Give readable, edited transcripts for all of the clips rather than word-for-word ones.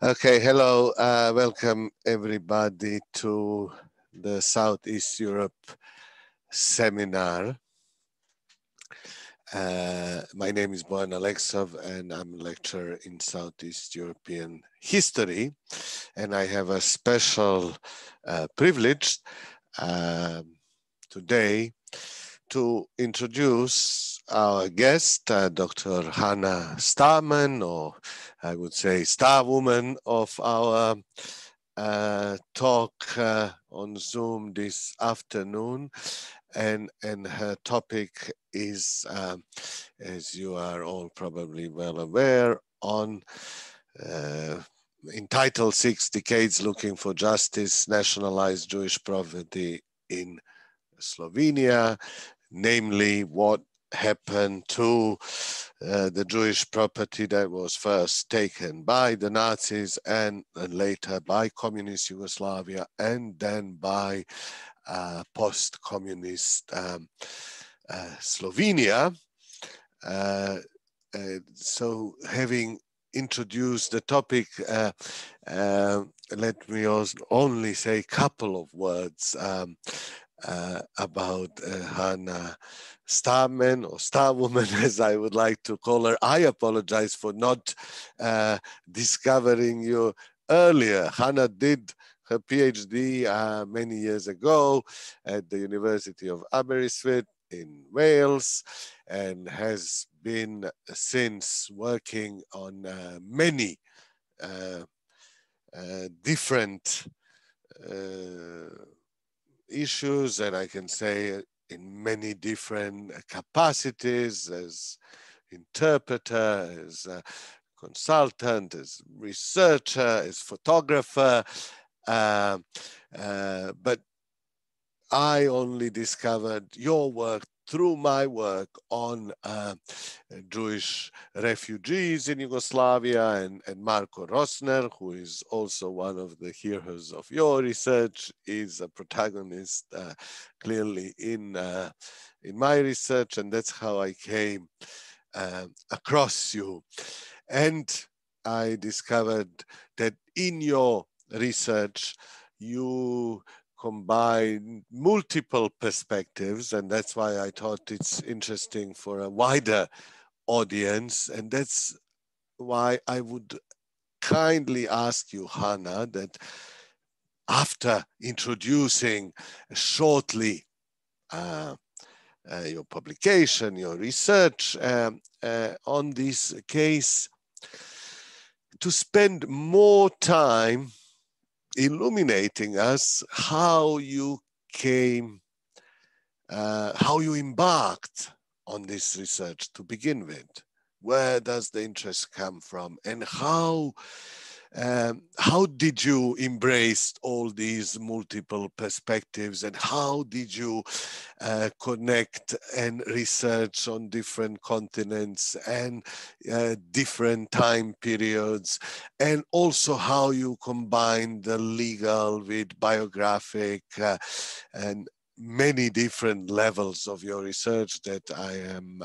Okay, hello, welcome everybody to the Southeast Europe seminar. My name is Bojan Aleksov and I'm a lecturer in Southeast European history, and I have a special privilege today to introduce our guest, Dr. Hannah Starman, or I would say star woman of our talk on Zoom this afternoon. And her topic is, as you are all probably well aware, on entitled 6 Decades Looking for Justice, Nationalized Jewish Poverty in Slovenia, namely what happened to the Jewish property that was first taken by the Nazis and later by communist Yugoslavia and then by post-communist Slovenia. So having introduced the topic, let me only say a couple of words about Hannah Starman, or Starwoman as I would like to call her. I apologize for not discovering you earlier. Hannah did her PhD many years ago at the University of Aberystwyth in Wales and has been since working on many different issues, and I can say in many different capacities, as interpreter, as a consultant, as researcher, as photographer, but I only discovered your work through my work on Jewish refugees in Yugoslavia, and Marko Rosner, who is also one of the heroes of your research, is a protagonist clearly in my research, and that's how I came across you. And I discovered that in your research, you combine multiple perspectives, and that's why I thought it's interesting for a wider audience. And that's why I would kindly ask you, Hannah, that after introducing shortly your publication, your research on this case, to spend more time illuminating us how you came, how you embarked on this research to begin with. Where does the interest come from, and how did you embrace all these multiple perspectives, and how did you connect and research on different continents and different time periods, and also how you combine the legal with biographic and many different levels of your research that I am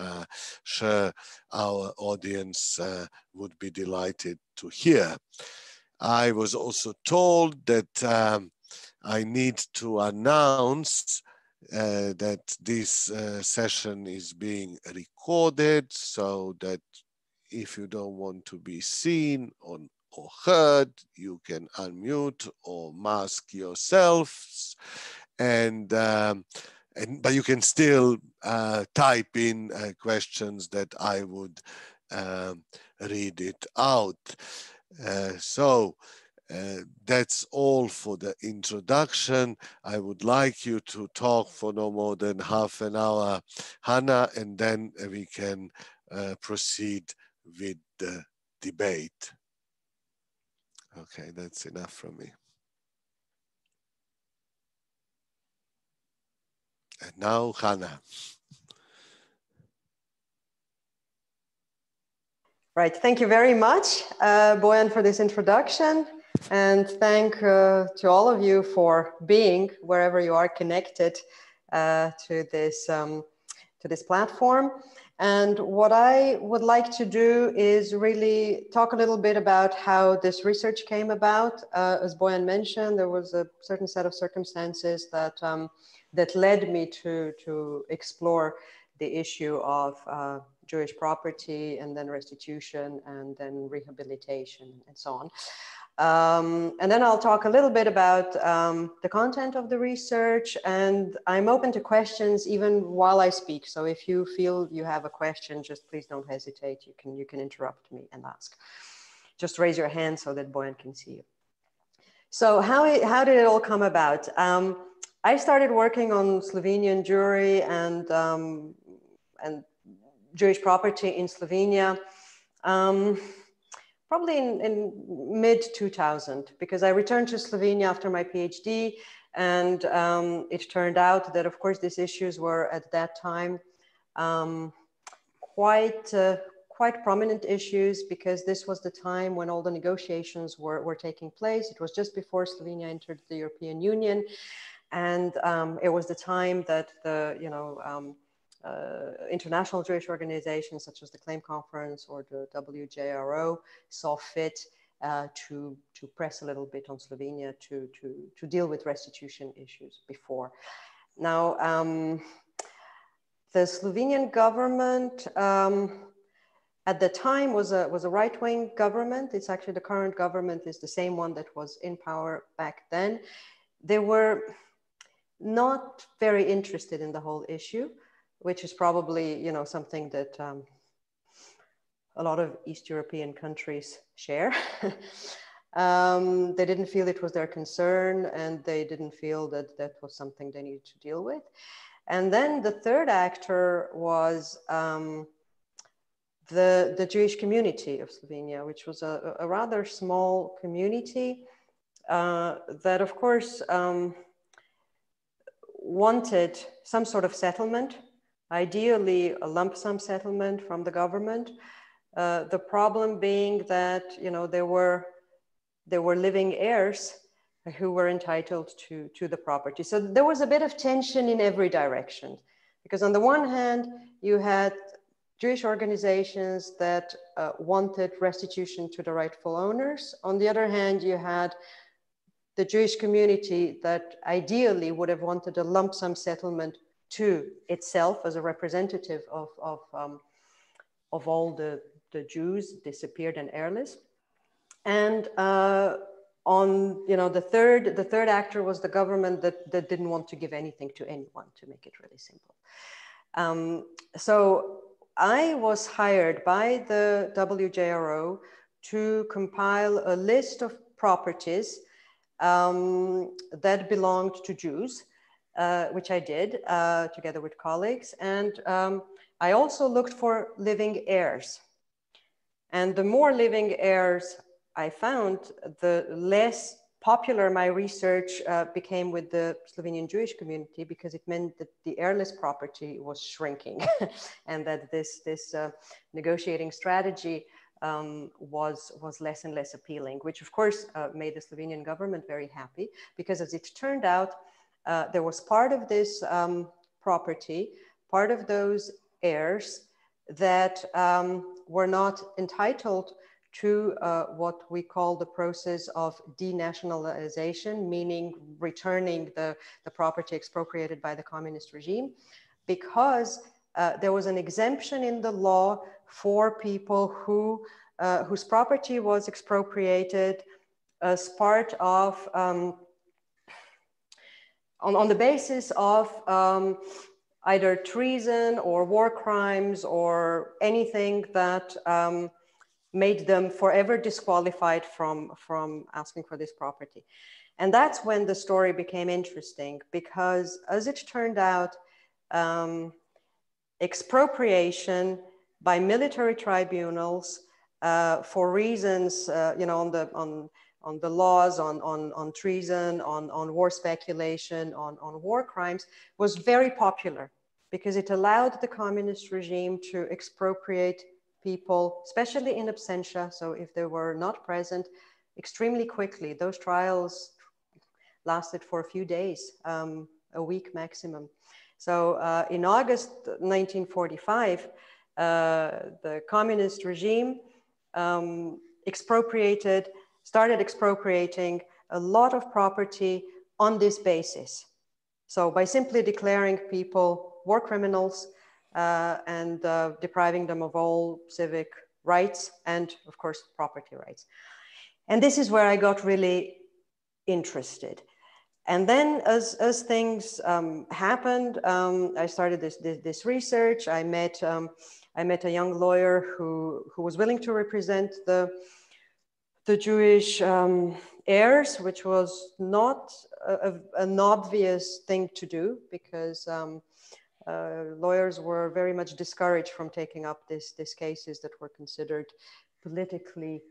sure our audience would be delighted to hear. I was also told that I need to announce that this session is being recorded, so that if you don't want to be seen or heard, you can unmute or mask yourselves. But you can still type in questions that I would read it out. So that's all for the introduction. I would like you to talk for no more than half an hour, Hannah, and then we can proceed with the debate. Okay, that's enough from me. And now, Hannah. Right, thank you very much, Bojan, for this introduction. And thank to all of you for being wherever you are connected to this platform. And what I would like to do is really talk a little bit about how this research came about. As Bojan mentioned, there was a certain set of circumstances that, that led me to explore the issue of Jewish property and then restitution and then rehabilitation and so on. And then I'll talk a little bit about the content of the research, and I'm open to questions even while I speak. So if you feel you have a question, just please don't hesitate. You can interrupt me and ask. Just raise your hand so that Bojan can see you. So how did it all come about? I started working on Slovenian Jewry and Jewish property in Slovenia. Probably in mid-2000, because I returned to Slovenia after my PhD, and it turned out that, of course, these issues were at that time quite prominent issues, because this was the time when all the negotiations were taking place. It was just before Slovenia entered the European Union, and it was the time that the international Jewish organizations such as the Claim Conference or the WJRO saw fit to press a little bit on Slovenia to deal with restitution issues before. Now, the Slovenian government at the time was a right-wing government. It's actually the current government is the same one that was in power back then. They were not very interested in the whole issue, which is probably, something that a lot of East European countries share. They didn't feel it was their concern, and they didn't feel that that was something they needed to deal with. And then the third actor was the Jewish community of Slovenia, which was a rather small community that, of course, wanted some sort of settlement. Ideally, a lump sum settlement from the government. The problem being that there were living heirs who were entitled to the property. So there was a bit of tension in every direction, because on the one hand, you had Jewish organizations that wanted restitution to the rightful owners. On the other hand, you had the Jewish community that ideally would have wanted a lump sum settlement to itself as a representative of all the Jews disappeared and heirless. And on the third actor was the government that didn't want to give anything to anyone, to make it really simple. So I was hired by the WJRO to compile a list of properties that belonged to Jews, which I did together with colleagues. And I also looked for living heirs. And the more living heirs I found, the less popular my research became with the Slovenian Jewish community, because it meant that the heirless property was shrinking and that this negotiating strategy was less and less appealing, which of course made the Slovenian government very happy, because as it turned out, there was part of this property, part of those heirs that were not entitled to what we call the process of denationalization, meaning returning the property expropriated by the communist regime, because there was an exemption in the law for people whose property was expropriated as part of, on the basis of either treason or war crimes or anything that made them forever disqualified from asking for this property. And that's when the story became interesting, because as it turned out, expropriation by military tribunals for reasons, on the laws, on treason, on war speculation, on war crimes, was very popular, because it allowed the communist regime to expropriate people, especially in absentia. So if they were not present, extremely quickly. Those trials lasted for a few days, a week maximum. So in August 1945, the communist regime started expropriating a lot of property on this basis. So by simply declaring people war criminals and depriving them of all civic rights and, of course, property rights. And this is where I got really interested. And then as things happened, I started this research. I met a young lawyer who was willing to represent the Jewish heirs, which was not an obvious thing to do, because lawyers were very much discouraged from taking up these cases that were considered politically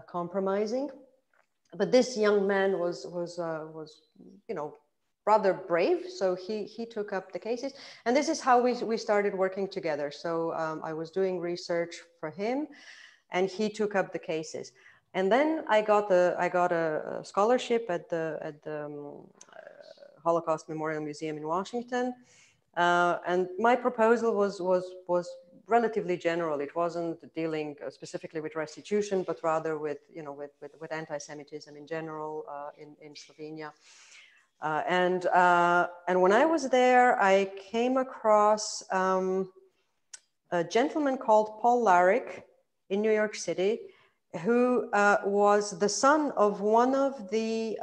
compromising. But this young man was you know, rather brave, so he took up the cases, and this is how we started working together. So I was doing research for him, and he took up the cases. And then I got a scholarship at the Holocaust Memorial Museum in Washington, and my proposal was relatively general. It wasn't dealing specifically with restitution, but rather with, you know, with anti-Semitism in general in Slovenia. And when I was there, I came across a gentleman called Paul Larrick in New York City, who was the son of one of the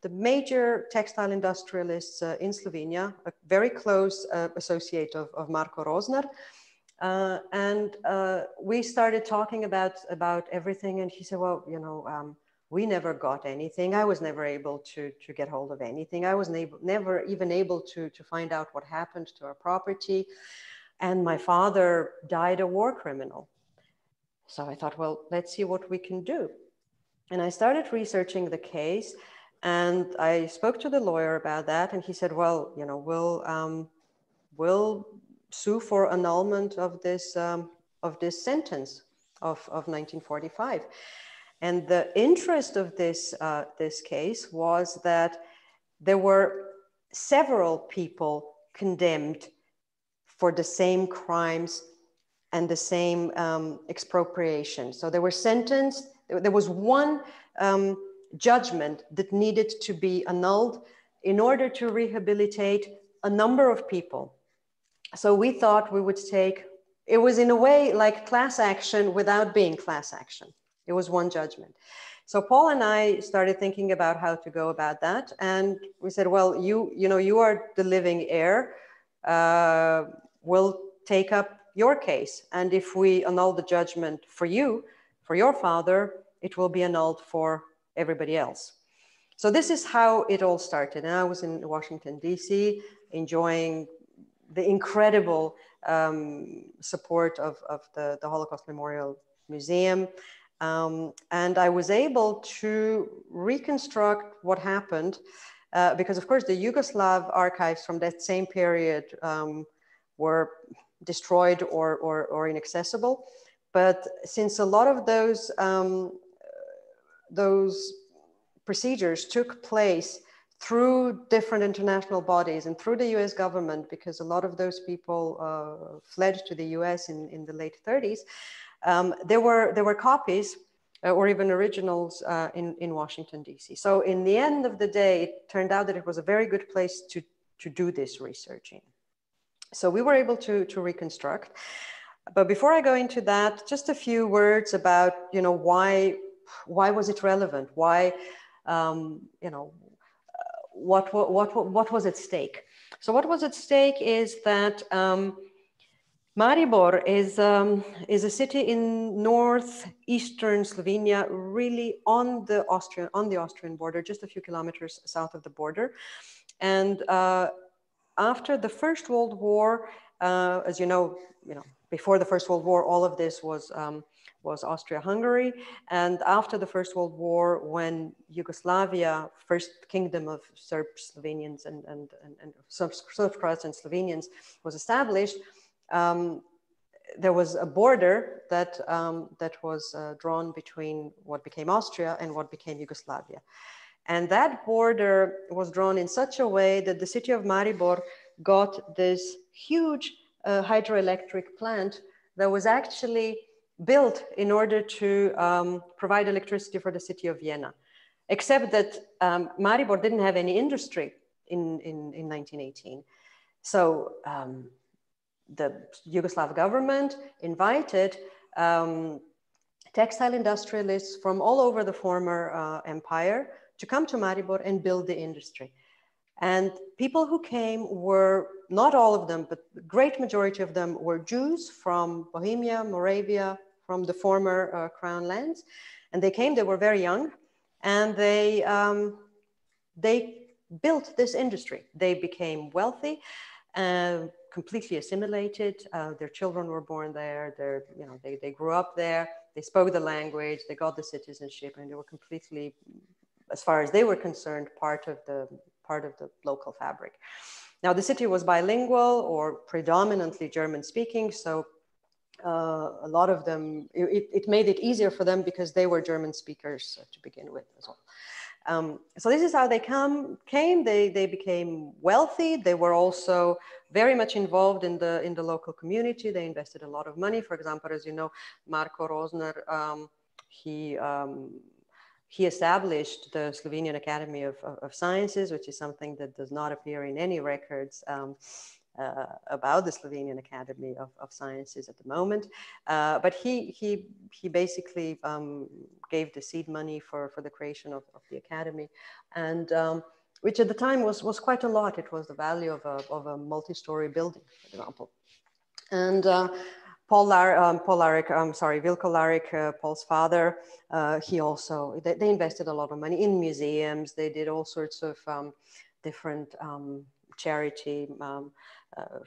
major textile industrialists in Slovenia, a very close associate of Marko Rozner. And we started talking about everything, and he said, well, you know, we never got anything. I was never able to get hold of anything. I was never even able to find out what happened to our property. And my father died a war criminal. So I thought, well, let's see what we can do. And I started researching the case, and I spoke to the lawyer about that, and he said, well, you know, we'll sue for annulment of this sentence of 1945. And the interest of this case was that there were several people condemned for the same crimes and the same expropriation. So they were sentenced. There was one judgment that needed to be annulled in order to rehabilitate a number of people. So we thought we would take, it was in a way like class action without being class action. It was one judgment. So Paul and I started thinking about how to go about that. And we said, well, you know, you are the living heir. We'll take up your case. And if we annul the judgment for you, for your father, it will be annulled for everybody else. So this is how it all started. And I was in Washington, D.C., enjoying the incredible support of the Holocaust Memorial Museum. And I was able to reconstruct what happened because, of course, the Yugoslav archives from that same period were destroyed or inaccessible. But since a lot of those procedures took place through different international bodies and through the US government, because a lot of those people fled to the US in the late 30s, there were copies or even originals in Washington, D.C. So in the end of the day, it turned out that it was a very good place to do this researching. So we were able to reconstruct. But before I go into that, just a few words about, you know, why was it relevant? Why, you know, what was at stake? So what was at stake is that Maribor is a city in northeastern Slovenia, really on the Austrian border, just a few kilometers south of the border. And after the First World War, as you know, before the First World War, all of this was Austria-Hungary. And after the First World War, when Yugoslavia, first kingdom of Serbs, Slovenians, and Serbs, Croats, and Slovenians, was established, there was a border that was drawn between what became Austria and what became Yugoslavia. And that border was drawn in such a way that the city of Maribor got this huge a hydroelectric plant that was actually built in order to provide electricity for the city of Vienna. Except that Maribor didn't have any industry in 1918. So the Yugoslav government invited textile industrialists from all over the former empire to come to Maribor and build the industry. And people who came were, not all of them, but the great majority of them were Jews from Bohemia, Moravia, from the former Crown lands. And they came, they were very young, and they built this industry. They became wealthy, completely assimilated. Their children were born there. They grew up there. They spoke the language. They got the citizenship, and they were completely, as far as they were concerned, part of the local fabric. Now, the city was bilingual or predominantly German-speaking, so a lot of them, it made it easier for them because they were German speakers to begin with as well. So this is how they came. They became wealthy. They were also very much involved in the local community. They invested a lot of money. For example, as you know, Marko Rozner, he established the Slovenian Academy of Sciences, which is something that does not appear in any records about the Slovenian Academy of Sciences at the moment. But he basically gave the seed money for the creation of the Academy, and which at the time was quite a lot. It was the value of a multi-story building, for example. And Vilko Larik, Paul's father, they invested a lot of money in museums. They did all sorts of different charity,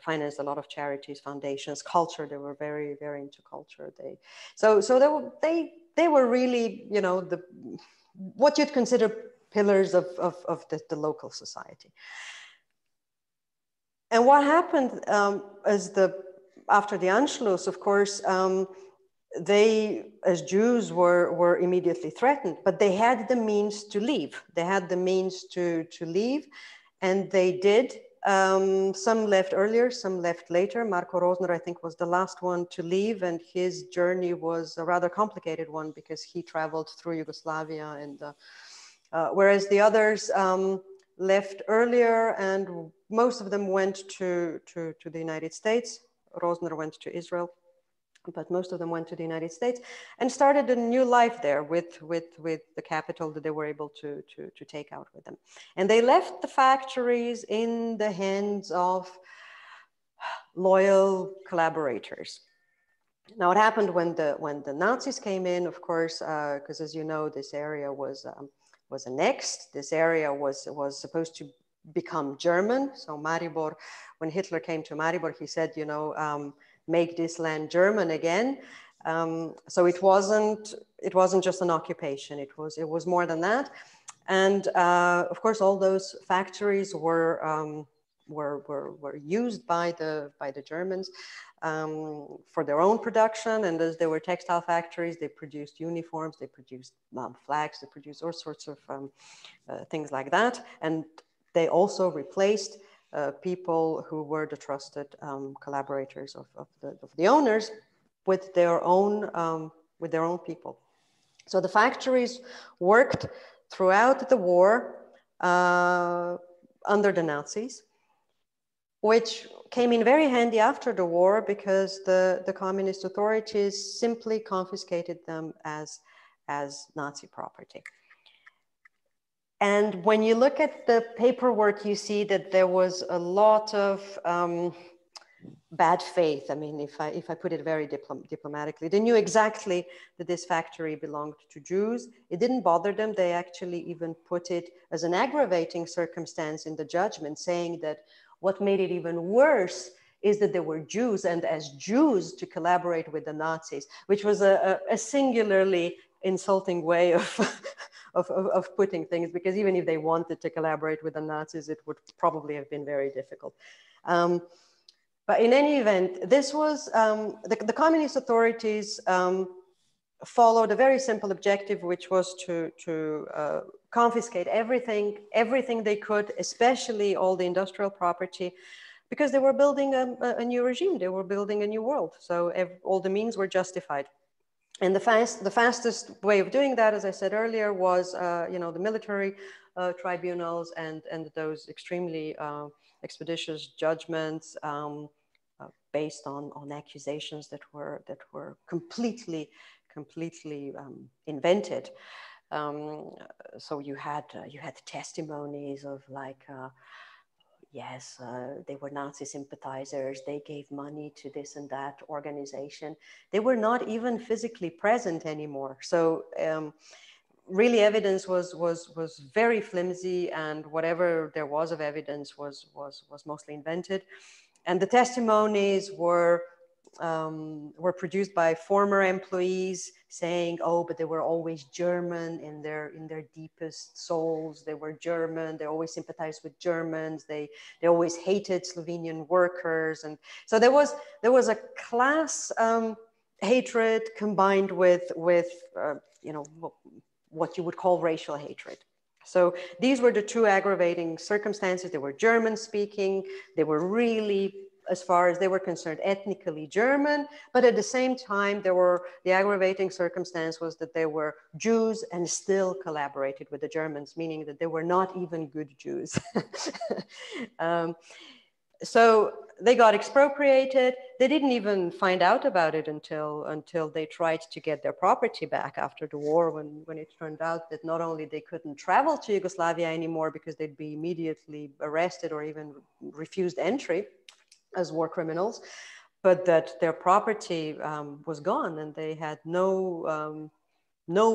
financed a lot of charities, foundations, culture. They were very, very into culture. They were really, what you'd consider pillars of the local society. And what happened after the Anschluss, of course, they, as Jews, were immediately threatened, but they had the means to leave. They had the means to leave, and they did. Some left earlier, some left later. Marko Rozner, I think, was the last one to leave, and his journey was a rather complicated one because he traveled through Yugoslavia, and whereas the others left earlier, and most of them went to the United States. Rozner went to Israel, but most of them went to the United States and started a new life there with the capital that they were able to take out with them. And they left the factories in the hands of loyal collaborators. Now, what happened when the Nazis came in, of course, because as you know, this area was annexed. This area was supposed to become German. So Maribor, when Hitler came to Maribor, he said, make this land German again. So it wasn't just an occupation. It was more than that. And of course, all those factories were used by the Germans for their own production. And as they were textile factories, they produced uniforms, they produced flags, they produced all sorts of things like that. And they also replaced people who were the trusted collaborators of the owners with their own people. So the factories worked throughout the war under the Nazis, which came in very handy after the war because the communist authorities simply confiscated them as Nazi property. And when you look at the paperwork, you see that there was a lot of bad faith. I mean, if I put it very diplomatically, they knew exactly that this factory belonged to Jews. It didn't bother them. They actually even put it as an aggravating circumstance in the judgment, saying that what made it even worse is that there were Jews, and as Jews to collaborate with the Nazis, which was a singularly insulting way of putting things, because even if they wanted to collaborate with the Nazis, it would probably have been very difficult. But in any event, this was, the communist authorities followed a very simple objective, which was to confiscate everything they could, especially all the industrial property, because they were building a new regime, they were building a new world. So all the means were justified. And the fastest way of doing that, as I said earlier, was the military tribunals and those extremely expeditious judgments based on accusations that were completely invented. So you had testimonies of like, yes, they were Nazi sympathizers, they gave money to this and that organization. They were not even physically present anymore. So really evidence was very flimsy, and whatever there was of evidence was mostly invented. And the testimonies were produced by former employees saying, oh, but they were always German in their deepest souls. They were German. They always sympathized with Germans. They always hated Slovenian workers. And so there was a class hatred combined with what you would call racial hatred. So these were the two aggravating circumstances. They were German speaking. They were really, as far as they were concerned, ethnically German, but at the same time, the aggravating circumstance was that they were Jews and still collaborated with the Germans, meaning that they were not even good Jews. So they got expropriated. They didn't even find out about it until they tried to get their property back after the war, when it turned out that not only they couldn't travel to Yugoslavia anymore because they'd be immediately arrested or even refused entry as war criminals, but that their property was gone and they had no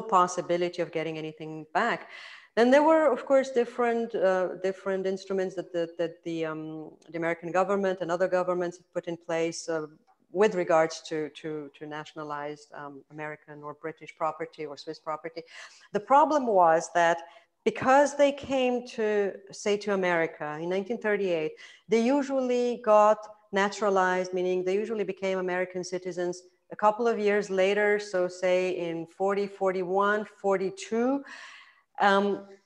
possibility of getting anything back. Then there were, of course, different instruments that the American government and other governments have put in place with regards to nationalized American or British property or Swiss property. The problem was that because they came to America in 1938, they usually got naturalized, meaning they usually became American citizens a couple of years later, so say in 40, 41, 42,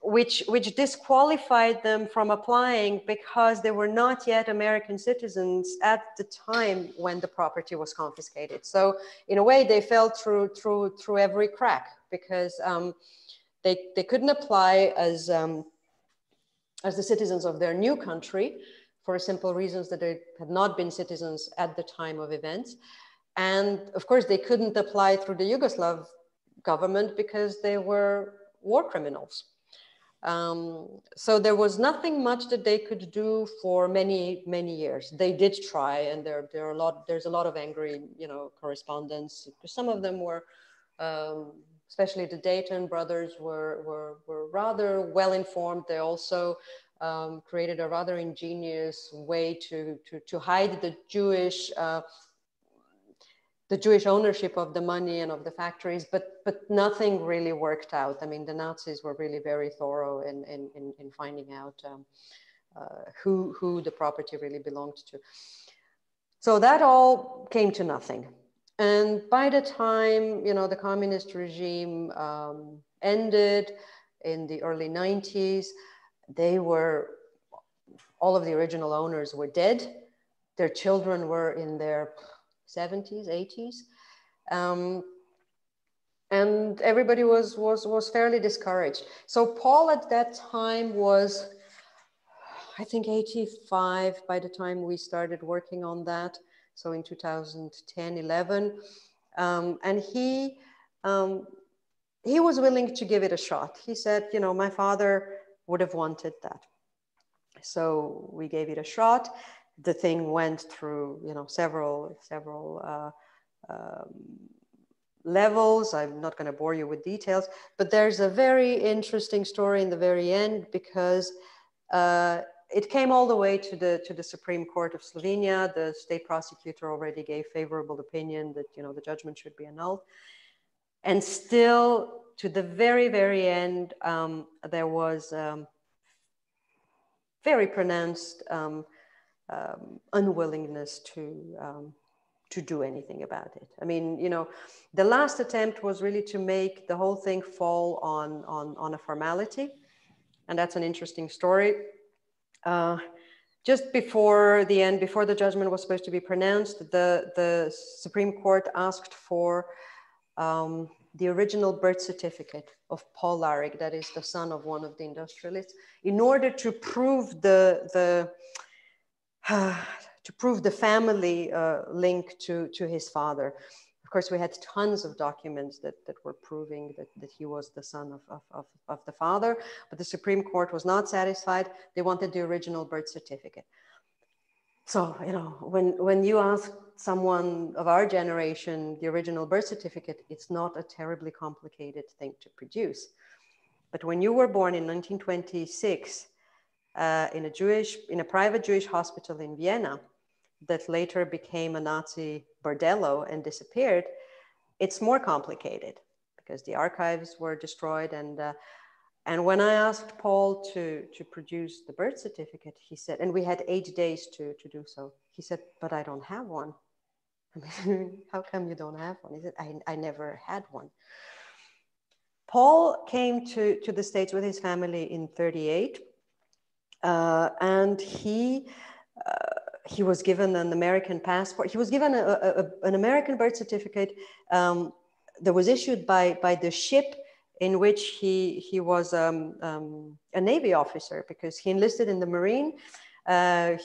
which disqualified them from applying because they were not yet American citizens at the time when the property was confiscated. So in a way, they fell through every crack because they couldn't apply as the citizens of their new country for simple reasons that they had not been citizens at the time of events. And of course, they couldn't apply through the Yugoslav government because they were war criminals. So there was nothing much that they could do for many years. They did try, and there's a lot of angry, correspondence. Some of them were, especially the Dayton brothers, were rather well informed. They also created a rather ingenious way to hide the Jewish ownership of the money and of the factories, but nothing really worked out. I mean, the Nazis were really very thorough in finding out who the property really belonged to. So that all came to nothing. And by the time, the communist regime ended in the early 90s, all of the original owners were dead. Their children were in their 70s, 80s. And everybody was fairly discouraged. So Paul at that time was, I think, 85 by the time we started working on that. So in 2010, 11. And he was willing to give it a shot. He said, my father would have wanted that. So we gave it a shot. The thing went through, several levels. I'm not going to bore you with details, but there's a very interesting story in the very end because it came all the way to the Supreme Court of Slovenia. The state prosecutor already gave favorable opinion that the judgment should be annulled, and still to the very end there was very pronounced unwillingness to do anything about it. I mean, the last attempt was really to make the whole thing fall on a formality, and that's an interesting story. just before the end, before the judgment was supposed to be pronounced, the Supreme Court asked for the original birth certificate of Paul Larig, that is the son of one of the industrialists, in order to prove the family link to his father. Of course, we had tons of documents that were proving that he was the son of the father, but the Supreme Court was not satisfied. They wanted the original birth certificate. So, you know, when you ask someone of our generation the original birth certificate, it's not a terribly complicated thing to produce. But when you were born in 1926 in a private Jewish hospital in Vienna that later became a Nazi bordello and disappeared, it's more complicated because the archives were destroyed. And when I asked Paul to produce the birth certificate, he said, and we had 8 days to do so, he said, but I don't have one. I mean, how come you don't have one? He said, I never had one. Paul came to the States with his family in 1938, and he was given an American passport. He was given an American birth certificate that was issued by the ship in which he was a Navy officer, because he enlisted in the Marine.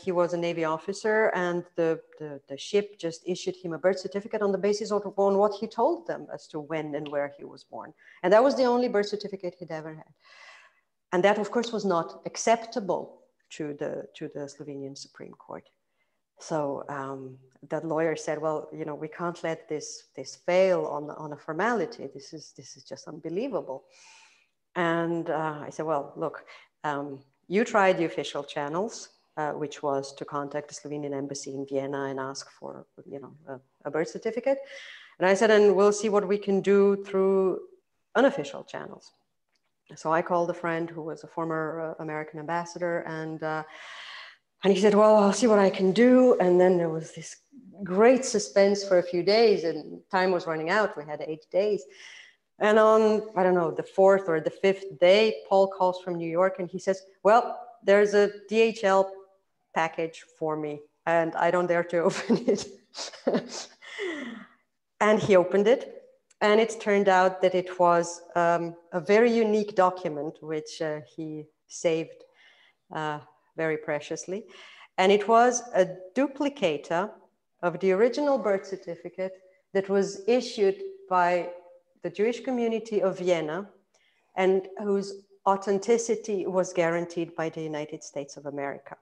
He was a Navy officer, and the ship just issued him a birth certificate on the basis of what he told them as to when and where he was born. And that was the only birth certificate he'd ever had. And that, of course, was not acceptable to the Slovenian Supreme Court. So that lawyer said, well, you know, we can't let this fail on a formality. This is just unbelievable. And I said, well, look, you tried the official channels, which was to contact the Slovenian embassy in Vienna and ask for, you know, a birth certificate. And I said, and we'll see what we can do through unofficial channels. So I called a friend who was a former American ambassador, and he said, well, I'll see what I can do. And then there was this great suspense for a few days, and time was running out. We had 8 days. And on, I don't know, the 4th or the 5th day, Paul calls from New York and he says, well, there's a DHL package for me and I don't dare to open it. And he opened it. And it turned out that it was a very unique document, which he saved very preciously. And it was a duplicata of the original birth certificate that was issued by the Jewish community of Vienna and whose authenticity was guaranteed by the United States of America.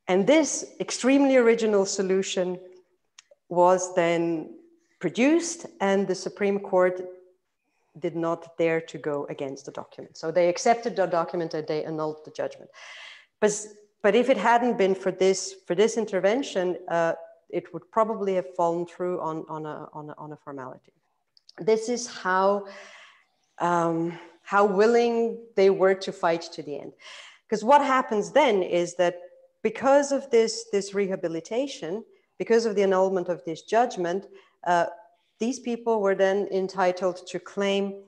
And this extremely original solution was then produced, and the Supreme Court did not dare to go against the document. So they accepted the document and they annulled the judgment. But if it hadn't been for this intervention, it would probably have fallen through on a formality. This is how willing they were to fight to the end. Because what happens then is that because of this rehabilitation, because of the annulment of this judgment, these people were then entitled to claim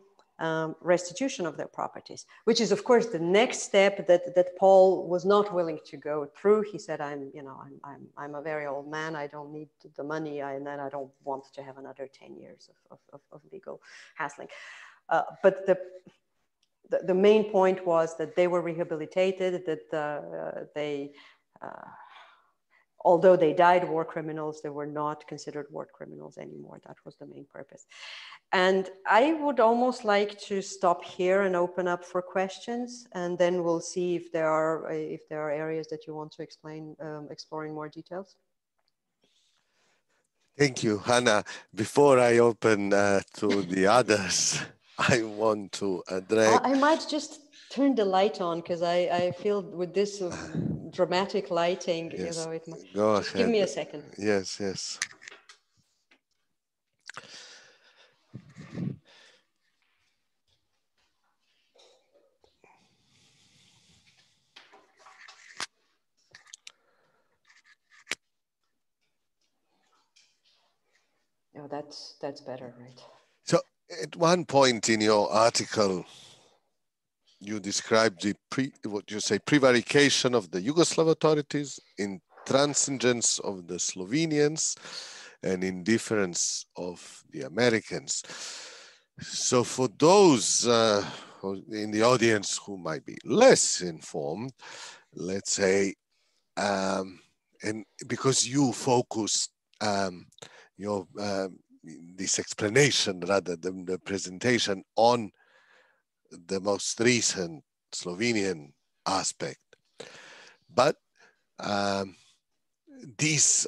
restitution of their properties, which is, of course, the next step that Paul was not willing to go through. He said, I'm a very old man. I don't need the money, and then I don't want to have another 10 years of legal hassling. But the main point was that they were rehabilitated, that although they died war criminals, they were not considered war criminals anymore. That was the main purpose. And I would almost like to stop here and open up for questions, and then we'll see if there are areas that you want to explore in more details. Thank you, Hannah. Before I open to the others, I want to address. I might just turn the light on, because I feel with this dramatic lighting, yes. You know, it might. Go just ahead. Give me a second. Yes, yes. Oh, that's better, right? So at one point in your article, you described the what you say prevarication of the Yugoslav authorities, intransigence of the Slovenians, and indifference of the Americans. So for those in the audience who might be less informed, let's say, and because you focused your this explanation rather than the presentation on the most recent Slovenian aspect, but these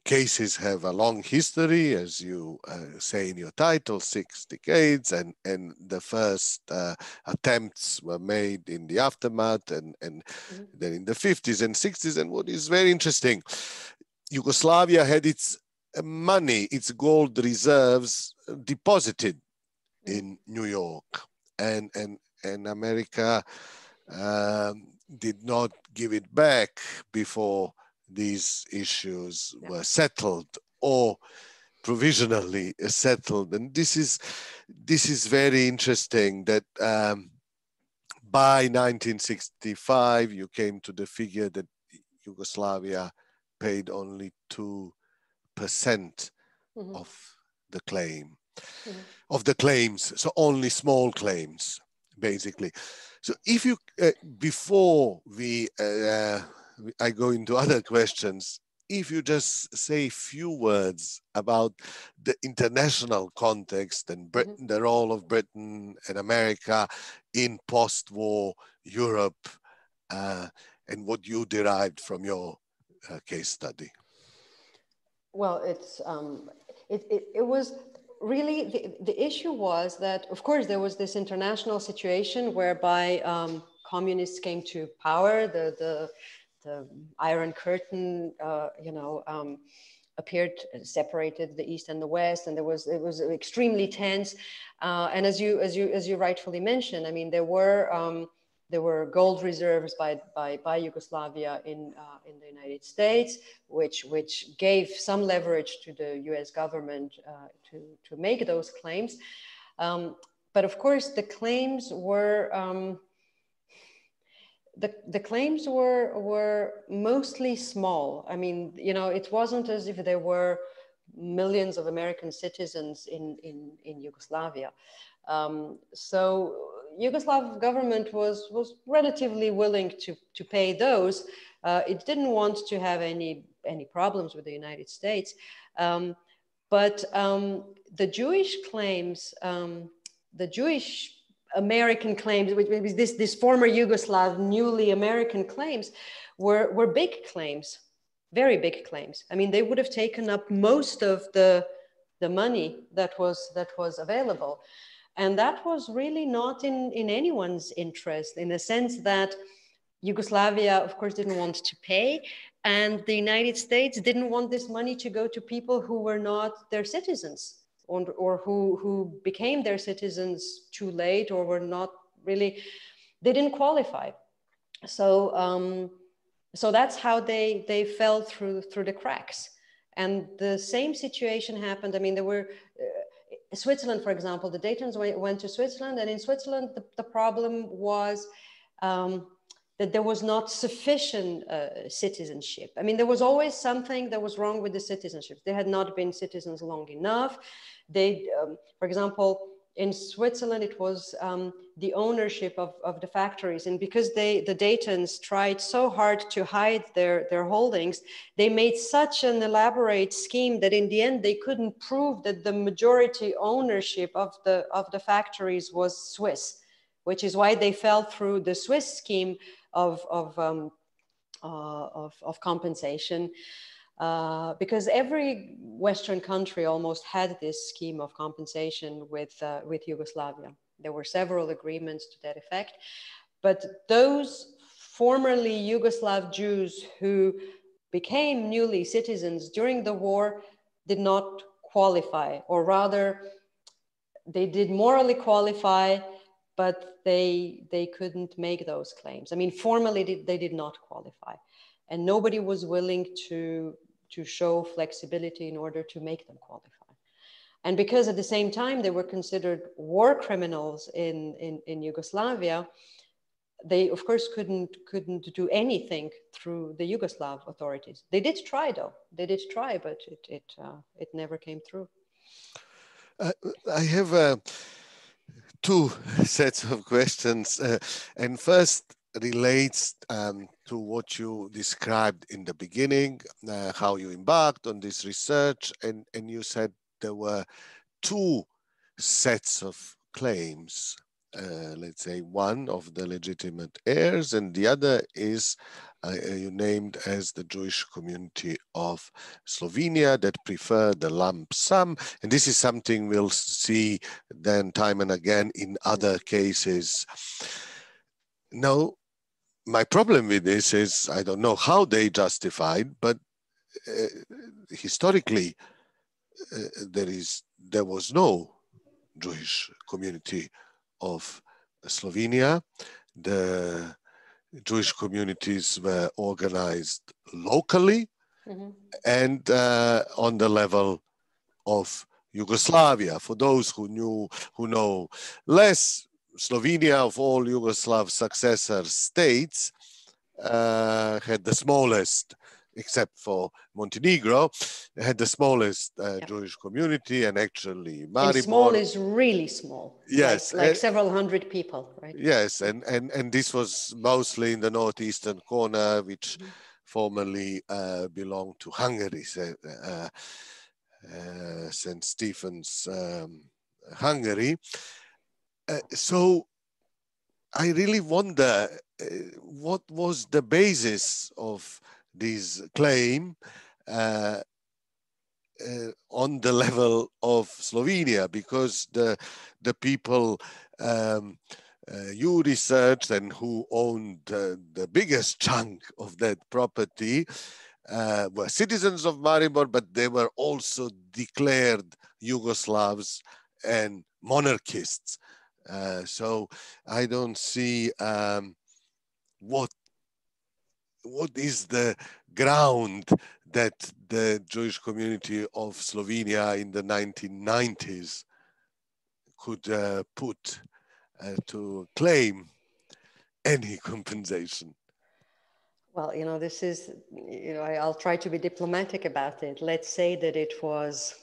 cases have a long history, as you say in your title, 6 decades, and the first attempts were made in the aftermath, and then in the 50s and 60s. And what is very interesting, Yugoslavia had its money, its gold reserves deposited in New York, and America did not give it back before these issues were settled or provisionally settled. And this is very interesting that by 1965 you came to the figure that Yugoslavia paid only 2% of the claim, of the claims, so only small claims, basically. So if you, before I go into other questions, if you just say a few words about the international context and Britain, the role of Britain and America in post-war Europe, and what you derived from your case study. Well, it was really, the issue was that, of course, there was this international situation whereby communists came to power, the Iron Curtain, appeared, separated the East and the West, and it was extremely tense. And as you rightfully mentioned, I mean, there were gold reserves by Yugoslavia in the United States, which gave some leverage to the U.S. government to make those claims. But of course, the claims were the claims were mostly small. I mean, it wasn't as if there were millions of American citizens in Yugoslavia. So Yugoslav government was relatively willing to pay those. It didn't want to have any problems with the United States. But the Jewish claims, the Jewish American claims, which was this former Yugoslav, newly American claims, were big claims, very big claims. I mean, they would have taken up most of the money that was available. And that was really not in anyone's interest, in the sense that Yugoslavia, of course, didn't want to pay, and the United States didn't want this money to go to people who were not their citizens, or who became their citizens too late, or were not really, they didn't qualify. So so that's how they fell through the cracks. And the same situation happened. I mean, there were Switzerland, for example, the Daytons went to Switzerland, and in Switzerland, the problem was that there was not sufficient citizenship. I mean, there was always something that was wrong with the citizenship. They had not been citizens long enough. They, for example, in Switzerland, it was the ownership of the factories. And because the Daytons tried so hard to hide their holdings, they made such an elaborate scheme that in the end, they couldn't prove that the majority ownership of the factories was Swiss, which is why they fell through the Swiss scheme of compensation. Because every Western country almost had this scheme of compensation with Yugoslavia. There were several agreements to that effect, but those formerly Yugoslav Jews who became newly citizens during the war did not qualify, or rather, they did morally qualify, but they couldn't make those claims. I mean, formally, they did not qualify, and nobody was willing to show flexibility in order to make them qualify. And because at the same time they were considered war criminals in Yugoslavia, they of course couldn't do anything through the Yugoslav authorities. They did try though. They did try, but it never came through. I have two sets of questions, and first relates to what you described in the beginning, how you embarked on this research, and you said there were two sets of claims. Let's say one of the legitimate heirs, and the other is you named as the Jewish community of Slovenia that prefer the lump sum. And this is something we'll see then time and again in other cases. Now, my problem with this is I don't know how they justified, but historically there was no Jewish community of Slovenia. The Jewish communities were organized locally and on the level of Yugoslavia. For those who know less, Slovenia, of all Yugoslav successor states, had the smallest, except for Montenegro, had the smallest Jewish community, and actually Maribor. And small is really small. Yes. Like several hundred people, right? Yes, and this was mostly in the northeastern corner, which formerly belonged to Hungary, St. Stephen's, Hungary. So I really wonder what was the basis of this claim on the level of Slovenia, because the people you researched and who owned the biggest chunk of that property were citizens of Maribor, but they were also declared Yugoslavs and monarchists. So I don't see what is the ground that the Jewish community of Slovenia in the 1990s could put to claim any compensation. Well, this is, I'll try to be diplomatic about it. Let's say that it was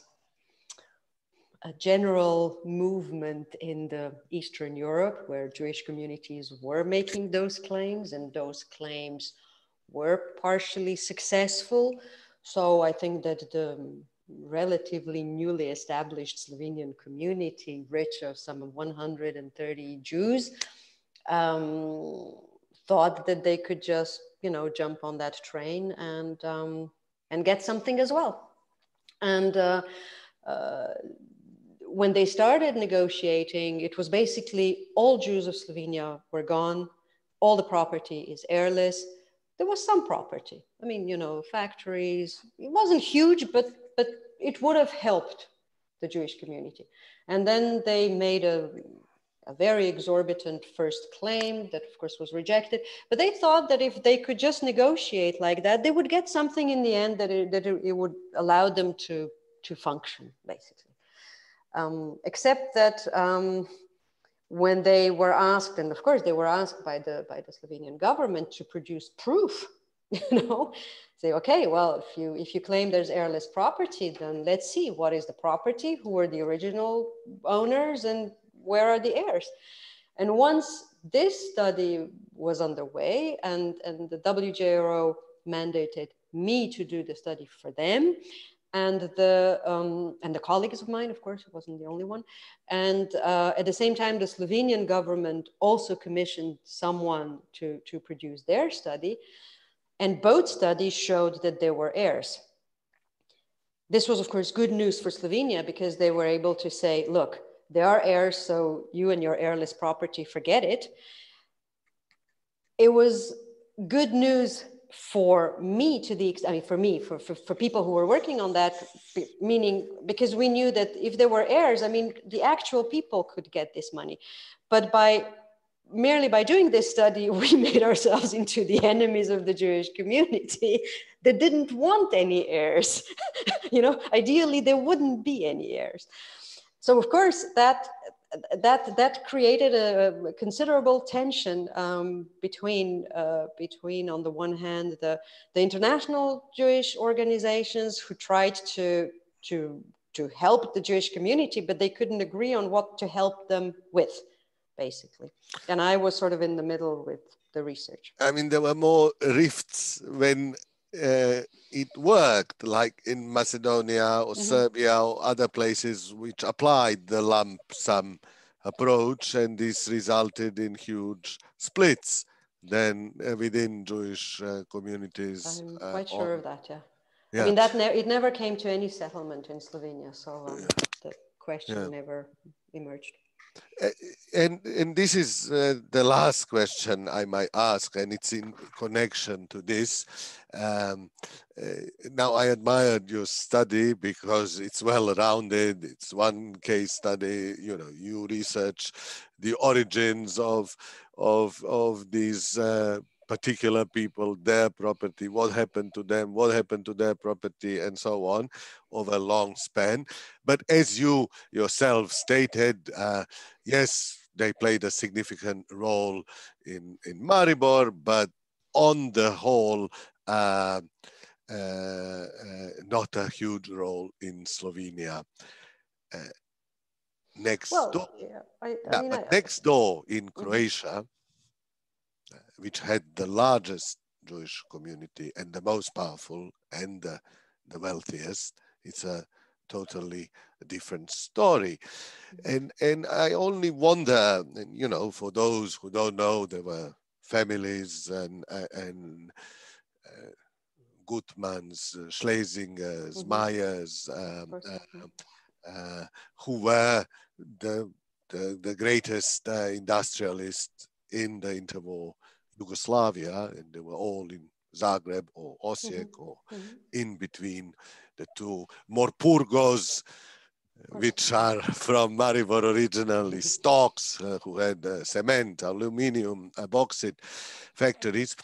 a general movement in the Eastern Europe where Jewish communities were making those claims, and those claims were partially successful. So I think that the relatively newly established Slovenian community, rich of some 130 Jews, thought that they could just, jump on that train and get something as well. And when they started negotiating, it was basically all Jews of Slovenia were gone. All the property is heirless. There was some property. I mean, factories. It wasn't huge, but it would have helped the Jewish community. And then they made a very exorbitant first claim that, of course, was rejected. But they thought that if they could just negotiate like that, they would get something in the end that it would allow them to function, basically. Except that when they were asked, and of course they were asked by the Slovenian government to produce proof, say, okay, well, if you claim there's heirless property, then let's see what is the property, who are the original owners, and where are the heirs. And once this study was underway, and the WJRO mandated me to do the study for them, and the colleagues of mine, of course, it wasn't the only one. And at the same time, the Slovenian government also commissioned someone to produce their study. And both studies showed that there were heirs. This was, of course, good news for Slovenia, because they were able to say, look, there are heirs, so you and your heirless property, forget it. It was good news for me for people who were working on that, meaning because we knew that if there were heirs, the actual people could get this money. But by merely by doing this study, we made ourselves into the enemies of the Jewish community that didn't want any heirs. You know, ideally there wouldn't be any heirs. So of course that created a considerable tension between on the one hand the international Jewish organizations who tried to help the Jewish community, but they couldn't agree on what to help them with, basically. And I was sort of in the middle with the research. I mean, there were more rifts when it worked, like in Macedonia or Serbia or other places which applied the lump sum approach, and this resulted in huge splits then within Jewish communities. I'm quite sure of that, yeah. Yeah. I mean, it never came to any settlement in Slovenia, so the question never emerged. And this is the last question I might ask, and it's in connection to this. Now, I admired your study because it's well-rounded. It's one case study. You know, you research the origins of these particular people, their property, what happened to them, what happened to their property, and so on, over a long span. But as you yourself stated, yes, they played a significant role in Maribor, but on the whole, not a huge role in Slovenia. Next door in Croatia, which had the largest Jewish community and the most powerful and the wealthiest, it's a totally different story. And I only wonder, you know, for those who don't know, there were families and Gutmans, Schlesingers, Meyers, who were the greatest industrialists in the interwar Yugoslavia, and they were all in Zagreb or Osijek or in between the two. Morpurgos, which are from Maribor originally, Stocks, who had cement, aluminium, bauxite factories.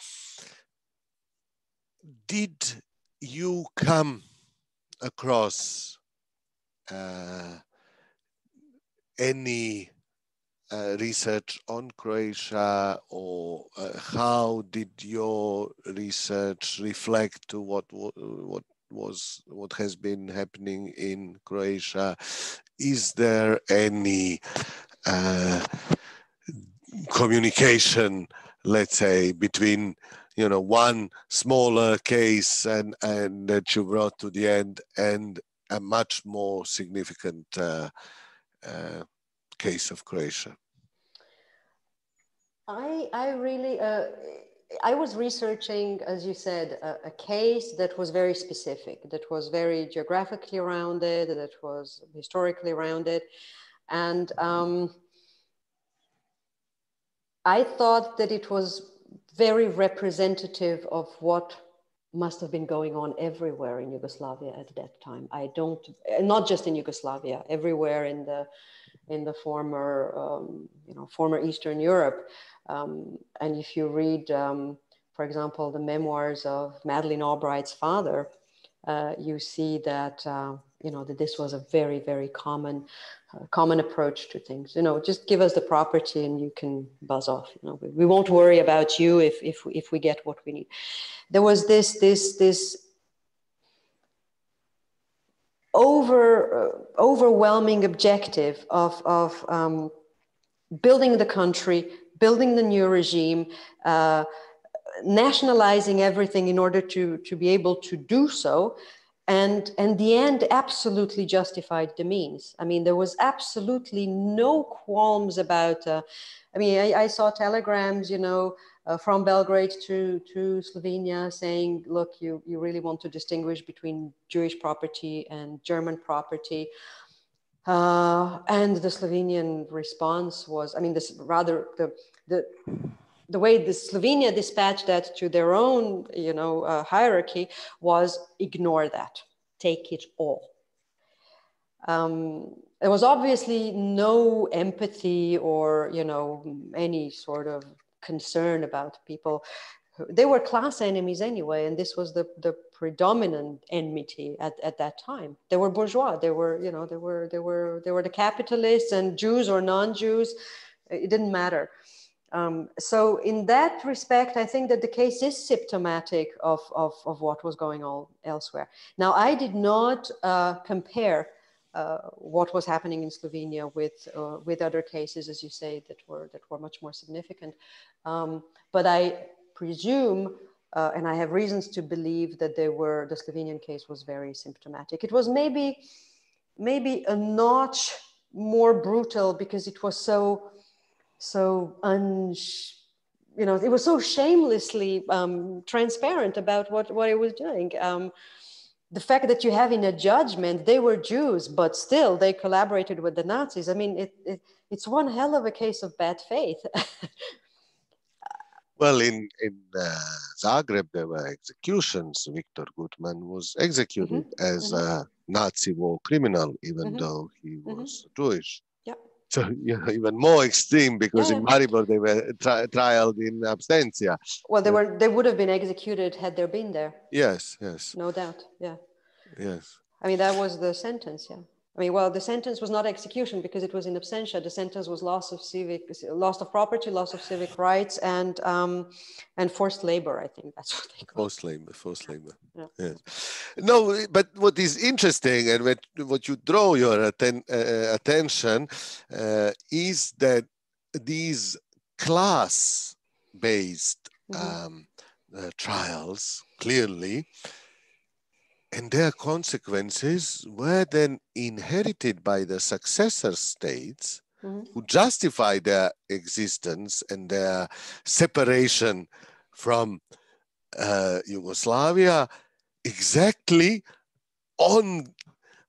Did you come across any research on Croatia, or how did your research reflect to what has been happening in Croatia? Is there any communication, let's say, between, you know, one smaller case and that you brought to the end and a much more significant case of Croatia? I was researching, as you said, a case that was very specific, that was very geographically rounded, that was historically rounded. And I thought that it was very representative of what must have been going on everywhere in Yugoslavia at that time. Not just in Yugoslavia, everywhere in the former, former Eastern Europe. And if you read, for example, the memoirs of Madeleine Albright's father, you see that, that this was a very, very common approach to things. You know, just give us the property and you can buzz off. You know, we won't worry about you if we get what we need. There was this overwhelming objective of building the country, building the new regime, nationalizing everything in order to be able to do so. And the end absolutely justified the means. I mean, there was absolutely no qualms about, I saw telegrams, from Belgrade to Slovenia saying, look, you really want to distinguish between Jewish property and German property. And the Slovenian response was, the way the Slovenia dispatched that to their own, hierarchy was ignore that, take it all. There was obviously no empathy or, you know, any sort of concern about people. They were class enemies anyway, and this was the predominant enmity at that time. They were bourgeois. They were, you know, they were the capitalists, and Jews or non-Jews, it didn't matter. So in that respect, I think that the case is symptomatic of what was going on elsewhere. Now, I did not compare what was happening in Slovenia with other cases, as you say, that were much more significant. But I presume, and I have reasons to believe that the Slovenian case was very symptomatic. It was maybe a notch more brutal because it was you know, it was so shamelessly transparent about what it was doing. The fact that you have in a judgment, they were Jews, but still they collaborated with the Nazis. I mean, it's one hell of a case of bad faith. Well, in Zagreb, there were executions. Victor Gutman was executed as a Nazi war criminal, even though he was Jewish. Yeah. So, you know, even more extreme, because in Maribor they were trialed in absentia. Well, they would have been executed had there been there. Yes, yes. No doubt, yeah. Yes. I mean, that was the sentence, yeah. I mean, well, the sentence was not execution because it was in absentia. The sentence was loss of property, loss of civic rights, and forced labor. I think that's what they call it. Forced labor. Yeah. Yes. No, but what is interesting and what you draw your attention is that these class-based trials, clearly, and their consequences were then inherited by the successor states who justified their existence and their separation from Yugoslavia exactly on,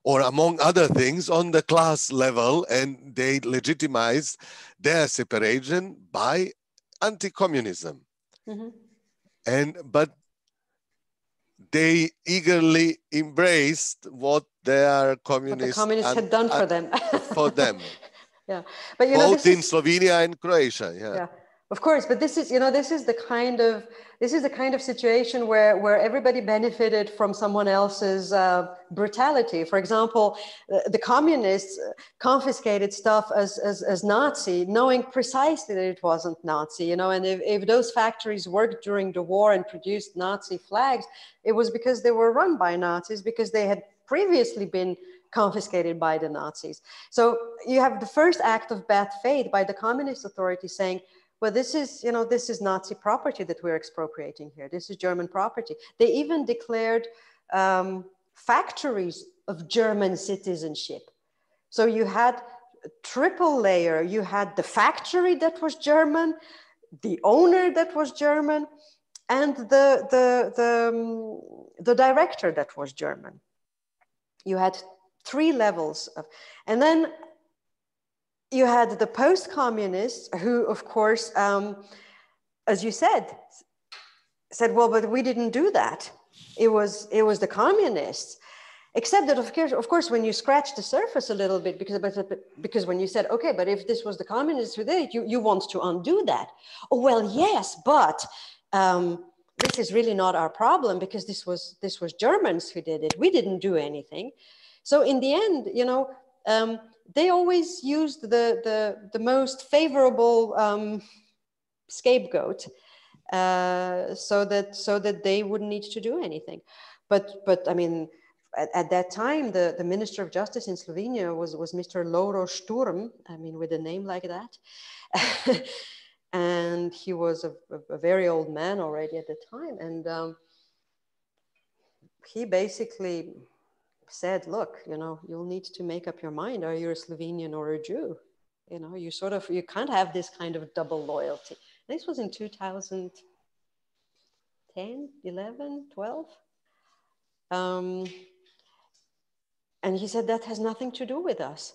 or among other things, on the class level, and they legitimized their separation by anti-communism. But they eagerly embraced what their communists, what the communists had done for them. Yeah, but you know, both in Slovenia and Croatia. Yeah, of course. But this is, you know, this is the kind of situation where everybody benefited from someone else's brutality. For example, the communists confiscated stuff as Nazi, knowing precisely that it wasn't Nazi. You know, and if those factories worked during the war and produced Nazi flags, it was because they were run by Nazis, because they had previously been confiscated by the Nazis. So you have the first act of bad faith by the communist authorities saying, well, this is Nazi property that we're expropriating here. This is German property. They even declared factories of German citizenship. So you had a triple layer. You had the factory that was German, the owner that was German, and the director that was German. You had 3 levels of, and then you had the post-communists who, of course, as you said, well, but we didn't do that. It was the communists. Except that, of course, when you scratch the surface a little bit, because when you said, okay, but if this was the communists who did it, you want to undo that. Oh, well, yes, but this is really not our problem, because this was Germans who did it. We didn't do anything. So in the end, you know, they always used the most favorable scapegoat so that they wouldn't need to do anything. But I mean, at that time, the Minister of Justice in Slovenia was Mr. Lovro Sturm. I mean, with a name like that. And he was a very old man already at the time. And he basically said, look, you know, you'll need to make up your mind. Are you a Slovenian or a Jew? You know, you can't have this kind of double loyalty. This was in 2010, 11, 12. And he said, that has nothing to do with us.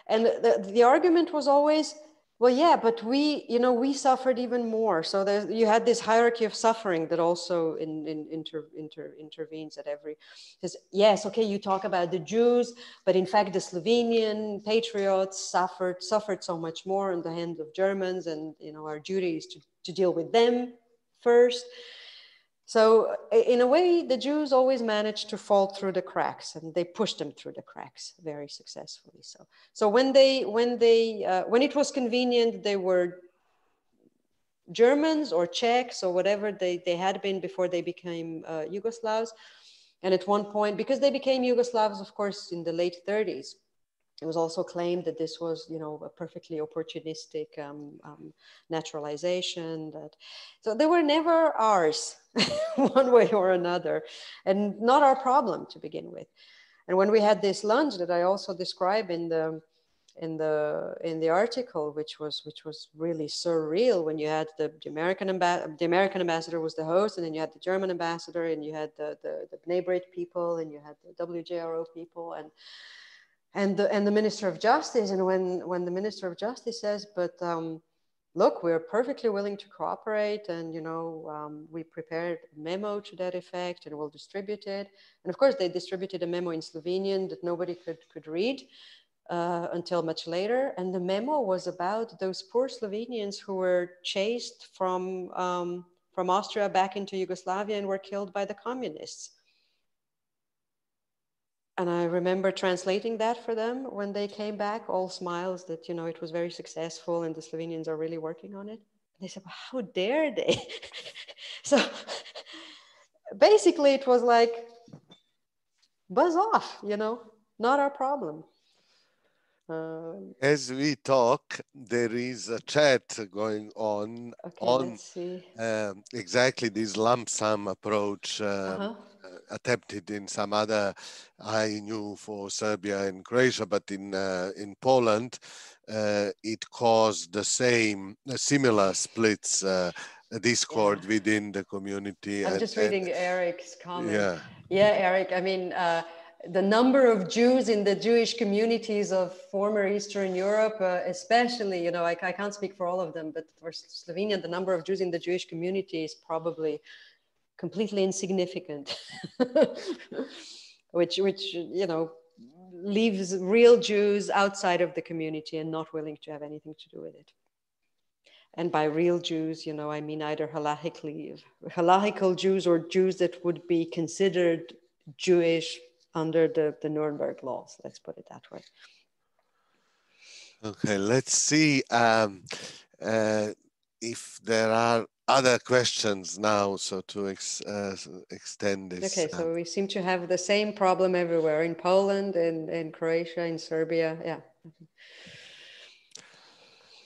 And the argument was always, Well, yeah, but we suffered even more. So you had this hierarchy of suffering that also intervenes at every. Because yes, okay, you talk about the Jews, but in fact, the Slovenian patriots suffered so much more in the hands of Germans, and our duty is to deal with them first. So in a way, the Jews always managed to fall through the cracks, and they pushed them through the cracks very successfully. So when it was convenient, they were Germans or Czechs or whatever they had been before they became Yugoslavs. And at one point, because they became Yugoslavs, of course, in the late 30s, it was also claimed that this was, a perfectly opportunistic naturalization. So they were never ours, one way or another, and not our problem to begin with. And when we had this lunch that I also describe in the article, which was really surreal, when you had the American ambassador was the host, and then you had the German ambassador, and you had the Bnei Brit people, and you had the WJRO people, and the Minister of Justice. And when the Minister of Justice says, but look, we're perfectly willing to cooperate, and we prepared a memo to that effect, and we'll distribute it. And of course, they distributed a memo in Slovenian that nobody could read until much later. And the memo was about those poor Slovenians who were chased from Austria back into Yugoslavia and were killed by the communists. And I remember translating that for them when they came back, all smiles that, it was very successful and the Slovenians are really working on it. And they said, well, how dare they? So basically it was like, buzz off, not our problem. As we talk, there is a chat going on let's see. Exactly this lump sum approach attempted in some other, I knew for Serbia and Croatia, but in Poland, it caused the similar splits, discord within the community. I'm just reading Eric's comment. Yeah, Eric, I mean, the number of Jews in the Jewish communities of former Eastern Europe, especially, I can't speak for all of them, but for Slovenia, the number of Jews in the Jewish community is probably completely insignificant, which leaves real Jews outside of the community and not willing to have anything to do with it. And by real Jews, I mean either halachical Jews or Jews that would be considered Jewish under the Nuremberg laws. Let's put it that way. Okay, let's see if there are other questions now, so to extend this. Okay, so we seem to have the same problem everywhere, in Poland, in Croatia, in Serbia, yeah.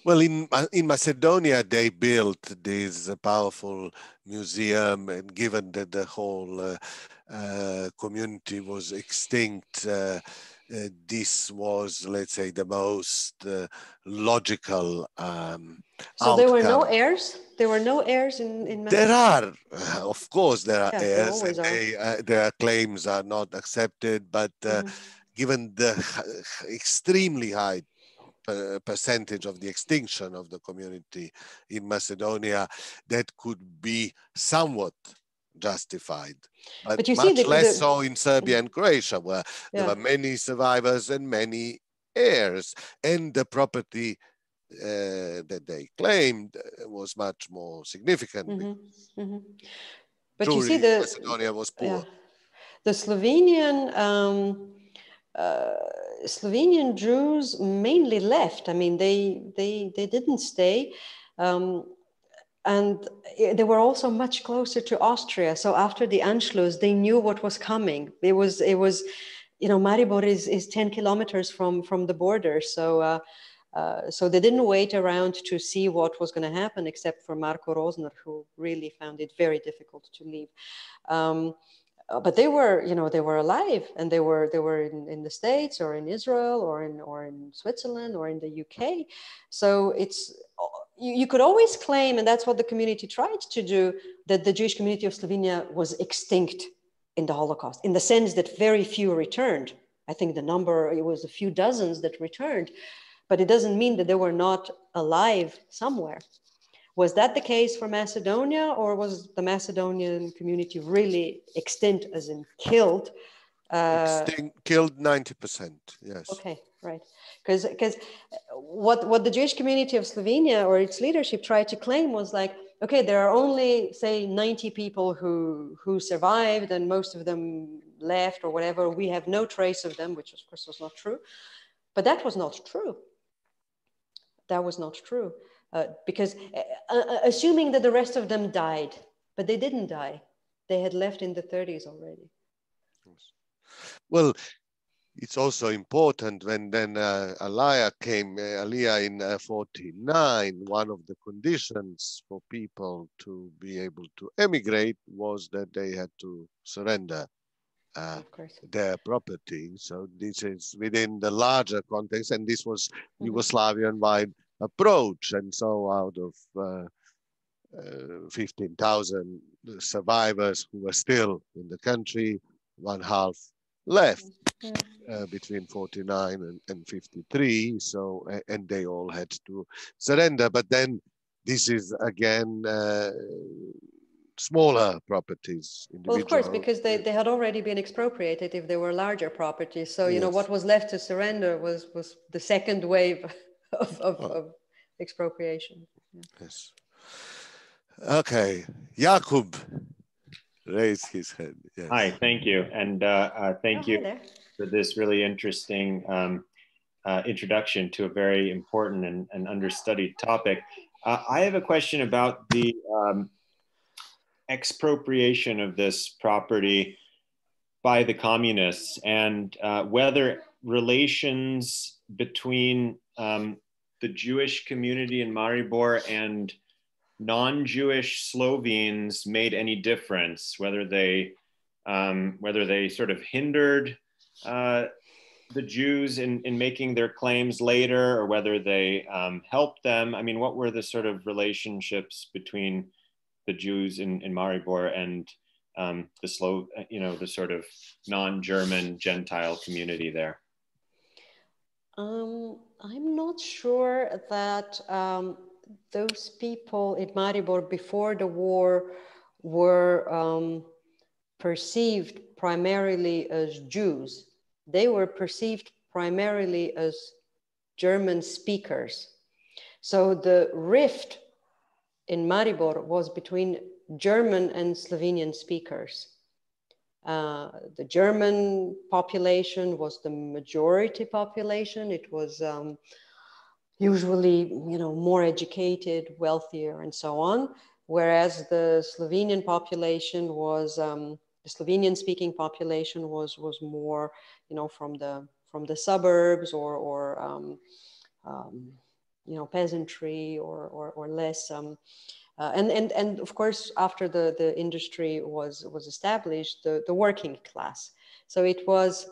Well, in Macedonia, they built this powerful museum, and given that the whole community was extinct, this was, let's say, the most logical so there were no heirs? There were no heirs in Macedonia? There are, of course, there are heirs. Their claims are not accepted, but given the extremely high percentage of the extinction of the community in Macedonia, that could be somewhat justified, but you much see less so in Serbia and Croatia, where there were many survivors and many heirs, and the property that they claimed was much more significant. But you see, Macedonia was poor. The Slovenian Jews mainly left. I mean, they didn't stay. And they were also much closer to Austria. So after the Anschluss, they knew what was coming. It was Maribor is 10 kilometers from the border. So they didn't wait around to see what was going to happen, except for Marko Rosner, who really found it very difficult to leave. But they were alive, and they were in the States or in Israel or in Switzerland or in the UK. So you could always claim, and that's what the community tried to do, that the Jewish community of Slovenia was extinct in the Holocaust, in the sense that very few returned. I think it was a few dozens that returned, but it doesn't mean that there were not alive somewhere. Was that the case for Macedonia, or was the Macedonian community really extinct, as in killed? Killed 90%, yes. Okay, right. Because what the Jewish community of Slovenia or its leadership tried to claim was like, okay, there are only, say, 90 people who survived, and most of them left or whatever. We have no trace of them, which of course was not true. But that was not true. That was not true. Because assuming that the rest of them died, but they didn't die. They had left in the 30s already. Well, it's also important when then Aliyah in 49, one of the conditions for people to be able to emigrate was that they had to surrender their property. So this is within the larger context, and this was Yugoslavian-wide approach. And so out of 15,000 survivors who were still in the country, one half left between 49 and 53. So, and they all had to surrender. But then this is again smaller properties. Well, of course, because they had already been expropriated if they were larger properties. So, you know, what was left to surrender was the second wave of expropriation. Yeah. Yes. Okay, Jakub raised his hand. Yes. Hi, thank you. And thank you for this really interesting introduction to a very important and understudied topic. I have a question about the expropriation of this property by the communists, and whether relations between the Jewish community in Maribor and non-Jewish Slovenes made any difference, whether they sort of hindered the Jews in making their claims later, or whether they helped them. I mean, what were the sort of relationships between the Jews in Maribor and the sort of non-German Gentile community there? I'm not sure that those people in Maribor before the war were perceived primarily as Jews. They were perceived primarily as German speakers. So the rift in Maribor was between German and Slovenian speakers. The German population was the majority population. It was usually, you know, more educated, wealthier, and so on. Whereas the Slovenian population was, the Slovenian-speaking population was more, you know, from the suburbs or you know, peasantry or less. And of course, after the industry was established, the working class. So it was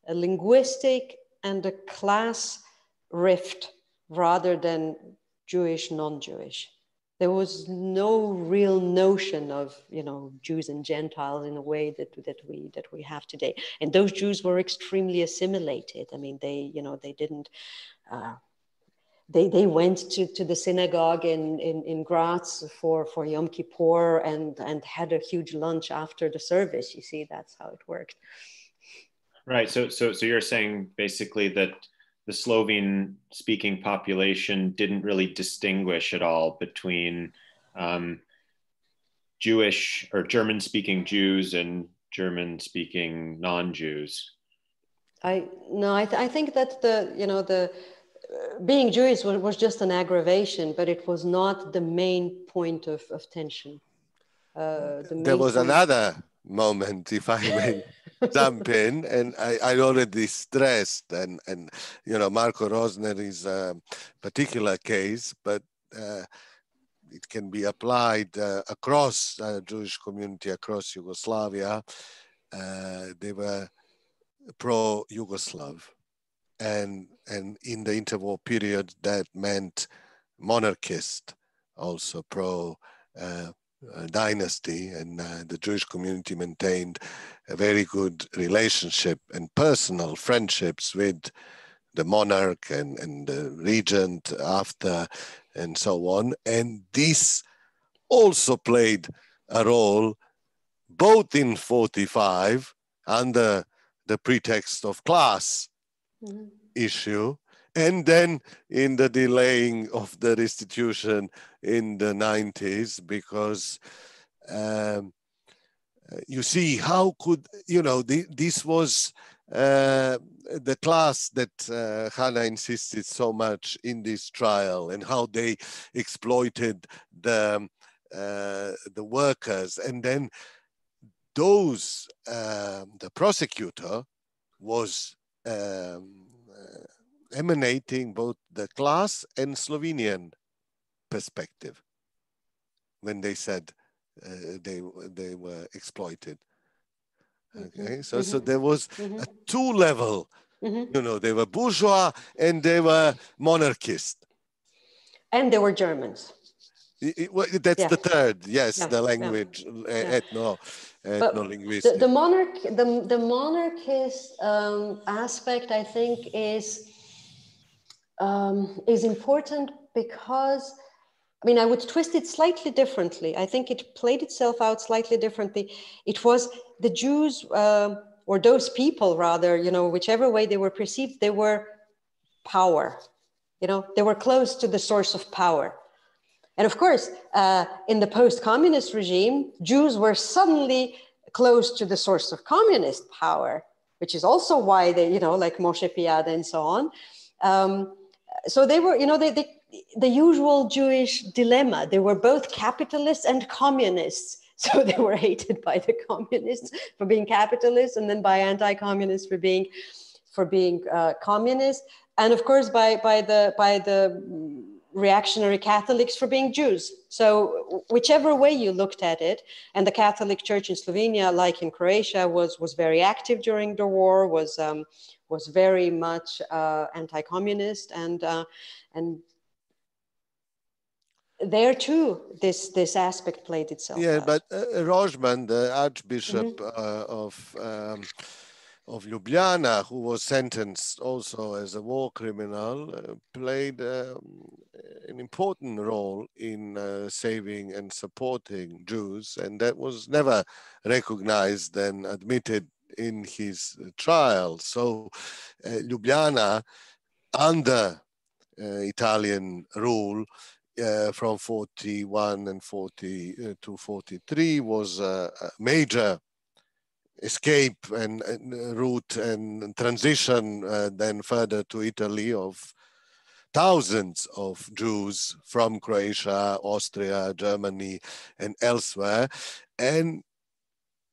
a linguistic and a class rift rather than Jewish, non-Jewish. There was no real notion of, you know, Jews and Gentiles in a way that we have today. And those Jews were extremely assimilated. I mean, they, you know, they didn't. They went to the synagogue in Graz for Yom Kippur and had a huge lunch after the service. You see, that's how it worked. Right. So you're saying basically that the Slovene-speaking population didn't really distinguish at all between Jewish or German-speaking Jews and German-speaking non-Jews. I think that being Jewish was just an aggravation, but it was not the main point of tension. There was another moment, if I may jump in, and I already stressed, and you know, Marko Rosner is a particular case, but it can be applied across Jewish community across Yugoslavia. They were pro-Yugoslav. And in the interwar period, that meant monarchist, also pro-dynasty, and the Jewish community maintained a very good relationship and personal friendships with the monarch and the regent after, and so on. And this also played a role both in 45 under the pretext of class issue, and then in the delaying of the restitution in the 90s, because you see, how could, this was the class that Hannah insisted so much in this trial, and how they exploited the workers. And then those, the prosecutor was emanating both the class and Slovenian perspective when they said they were exploited. Okay, so there was a two level, they were bourgeois and they were monarchist. And they were Germans. That's the third, yes, the language, ethno-linguistic. The monarchist aspect, I think, is important because, I mean, I would twist it slightly differently. I think it played itself out slightly differently. It was the Jews, or those people rather, whichever way they were perceived, they were power. They were close to the source of power. And of course, in the post-communist regime, Jews were suddenly close to the source of communist power, which is also why they, like Moshe Piada and so on. So they were, the usual Jewish dilemma. They were both capitalists and communists. So they were hated by the communists for being capitalists, and then by anti-communists for being communist, and of course by the reactionary Catholics for being Jews. So whichever way you looked at it, and the Catholic Church in Slovenia, like in Croatia, was very active during the war, was very much anti-communist, and there too, this aspect played itself out. But Rožman, the Archbishop of Ljubljana, who was sentenced also as a war criminal, played an important role in saving and supporting Jews, and that was never recognized and admitted in his trial. So Ljubljana, under Italian rule, from 41 and 40 to 43, was a major escape and route and transition then further to Italy of thousands of Jews from Croatia, Austria, Germany, and elsewhere. And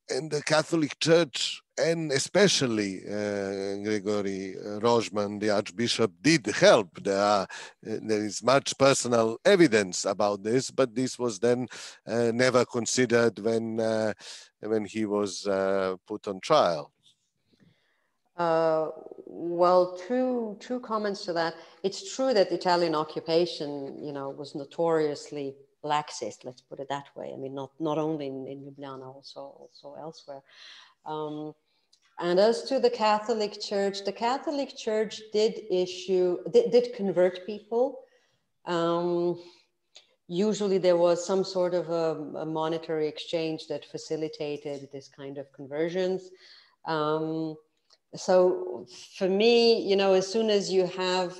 the Catholic Church, and especially Gregory Rožman, the Archbishop, did help. There is much personal evidence about this, but this was then never considered when he was put on trial. Well, two comments to that. It's true that Italian occupation, was notoriously laxist, let's put it that way. I mean, not only in Ljubljana, also elsewhere. And as to the Catholic Church did convert people. Usually there was some sort of a monetary exchange that facilitated this kind of conversions. So for me, as soon as you have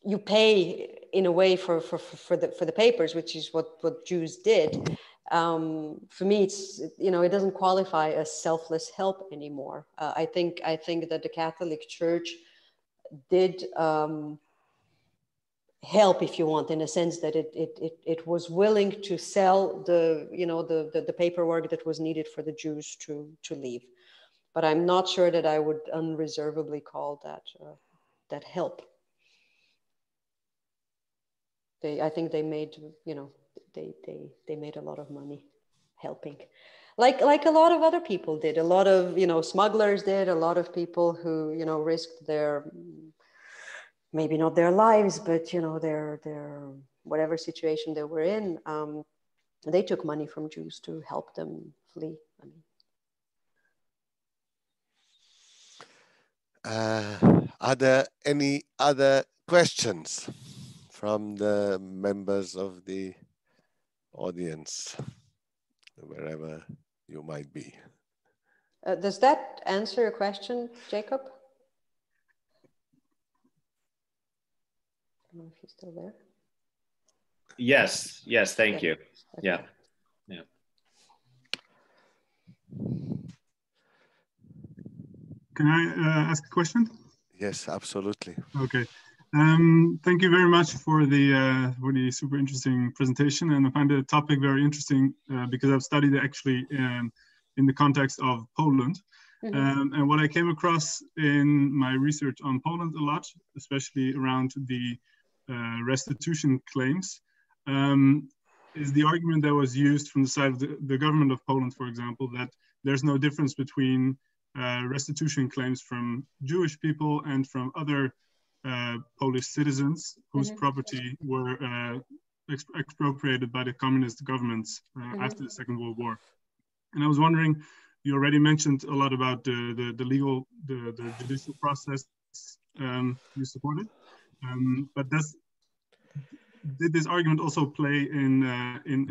you pay in a way for the papers, which is what Jews did. For me, it's it doesn't qualify as selfless help anymore. I think that the Catholic Church did help, if you want, in a sense that it was willing to sell the paperwork that was needed for the Jews to leave. But I'm not sure that I would unreservedly call that help. I think they made, they made a lot of money helping, like a lot of other people did. A lot of smugglers did. A lot of people who risked their, maybe not their lives, but their whatever situation they were in. They took money from Jews to help them flee. I mean, Are there any other questions from the members of the audience, wherever you might be? Does that answer your question, Jacob? I don't know if he's still there. Yes, thank you. Okay. Yeah. Can I ask a question? Yes, absolutely. Okay. Thank you very much for the super interesting presentation, and I find the topic very interesting because I've studied it actually in the context of Poland. Mm-hmm. And what I came across in my research on Poland a lot, especially around the restitution claims, is the argument that was used from the side of the government of Poland, for example, that there's no difference between restitution claims from Jewish people and from other Polish citizens whose Mm-hmm. property were expropriated by the communist governments Mm-hmm. after the Second World War. And I was wondering, you already mentioned a lot about the judicial process you supported, but did this argument also play in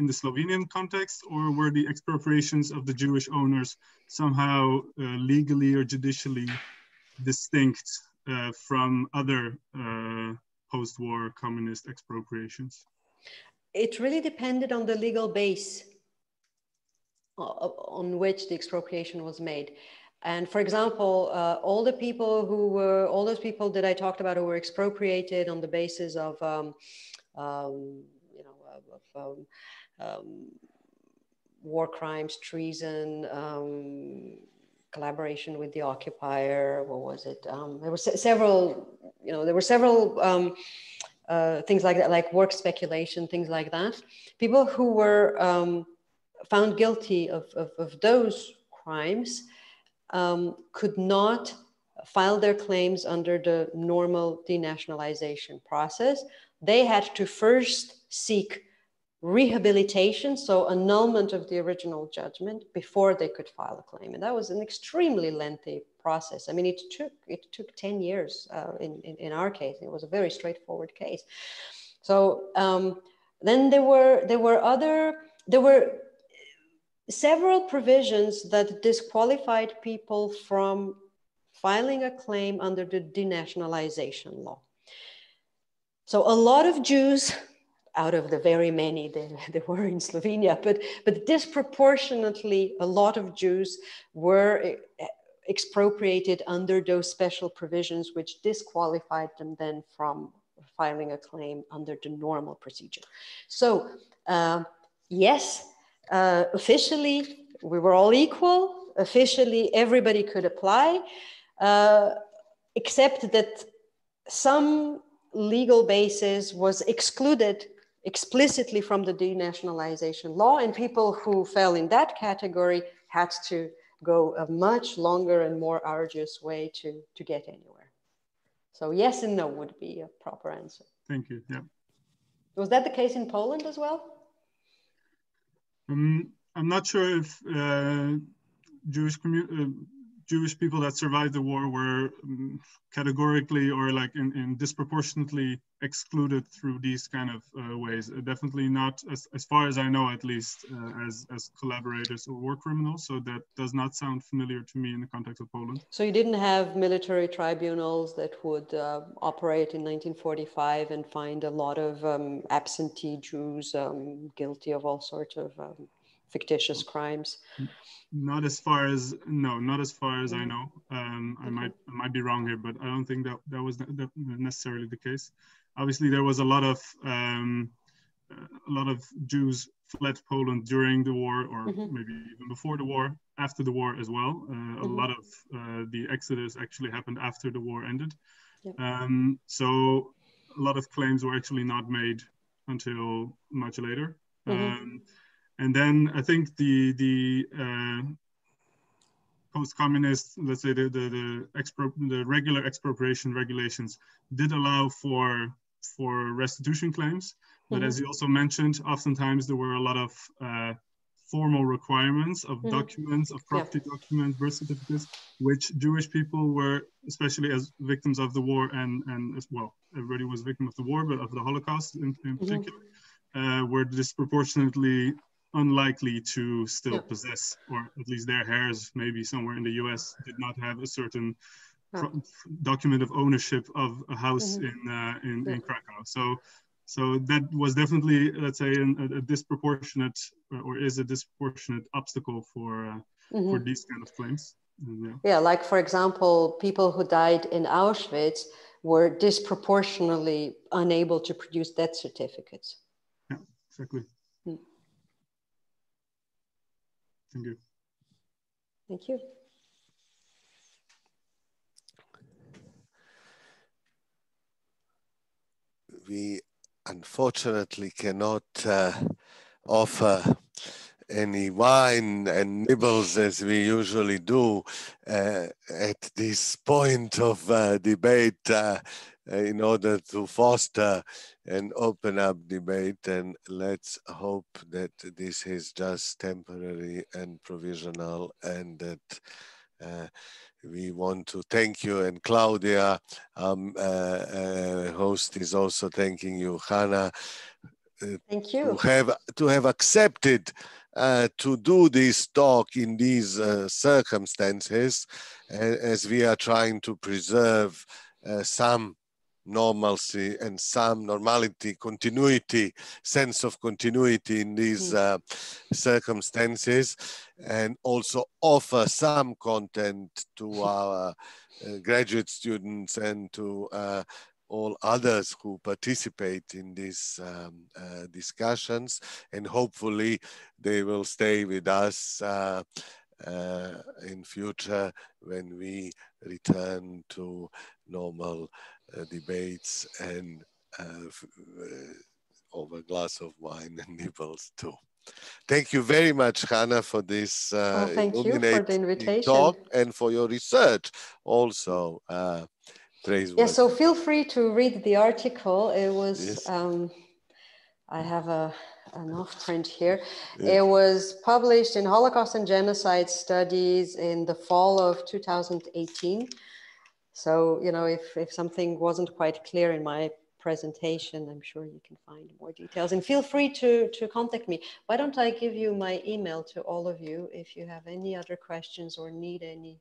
the Slovenian context, or were the expropriations of the Jewish owners somehow legally or judicially distinct from other post-war communist expropriations? It really depended on the legal base on which the expropriation was made. And for example, all those people that I talked about who were expropriated on the basis of war crimes, treason, collaboration with the occupier. What was it? There were several. There were several things like that, like work speculation, things like that. People who were found guilty of those crimes could not file their claims under the normal denationalization process. They had to first seek rehabilitation, so annulment of the original judgment, before they could file a claim. And that was an extremely lengthy process. I mean, it took 10 years in our case. It was a very straightforward case. So then there were several provisions that disqualified people from filing a claim under the denationalization law. So a lot of Jews, out of the very many there were in Slovenia, but disproportionately a lot of Jews were expropriated under those special provisions which disqualified them then from filing a claim under the normal procedure. So yes, officially we were all equal. Officially everybody could apply, except that some legal basis was excluded explicitly from the denationalization law, and people who fell in that category had to go a much longer and more arduous way to get anywhere. So yes and no would be a proper answer. Thank you. Yeah. Was that the case in Poland as well? I'm not sure if Jewish people that survived the war were categorically or like in disproportionately excluded through these kind of ways. Definitely not, as far as I know, at least, as collaborators or war criminals. So that does not sound familiar to me in the context of Poland. So you didn't have military tribunals that would operate in 1945 and find a lot of absentee Jews guilty of all sorts of fictitious crimes? Not as far as I know. I might be wrong here, but I don't think that was necessarily the case. Obviously, there was a lot of Jews fled Poland during the war, or maybe even before the war, after the war as well. A lot of the exodus actually happened after the war ended. Yep. So a lot of claims were actually not made until much later. And then I think the post-communist, let's say the regular expropriation regulations did allow for restitution claims. But as you also mentioned, oftentimes there were a lot of formal requirements of documents, of property documents, birth certificates, which Jewish people were, especially as victims of the war, and as well, everybody was a victim of the war, but of the Holocaust in particular, were disproportionately unlikely to still possess, or at least their heirs, maybe somewhere in the US, did not have a certain document of ownership of a house in Krakow. So that was definitely, let's say, a disproportionate, or is a disproportionate obstacle for these kind of claims. Yeah, like for example, people who died in Auschwitz were disproportionately unable to produce death certificates. Yeah, exactly. Thank you. Thank you. We unfortunately cannot offer any wine and nibbles as we usually do at this point of debate in order to foster and open up debate. And let's hope that this is just temporary and provisional, and that we want to thank you, and Claudia, host, is also thanking you, Hannah, thank you. to have accepted to do this talk in these circumstances, as we are trying to preserve some normalcy and some normality, continuity, sense of continuity in these circumstances, and also offer some content to our graduate students and to all others who participate in these discussions, and hopefully they will stay with us in future when we return to normal debates and over a glass of wine and nibbles too. Thank you very much, Hannah, for this thank you for the invitation talk, and for your research also. Yeah, so feel free to read the article. It was, yes. I have an off print here. Yes. It was published in Holocaust and Genocide Studies in the fall of 2018. So, you know, if something wasn't quite clear in my presentation, I'm sure you can find more details, and feel free to contact me. Why don't I give you my email to all of you if you have any other questions or need any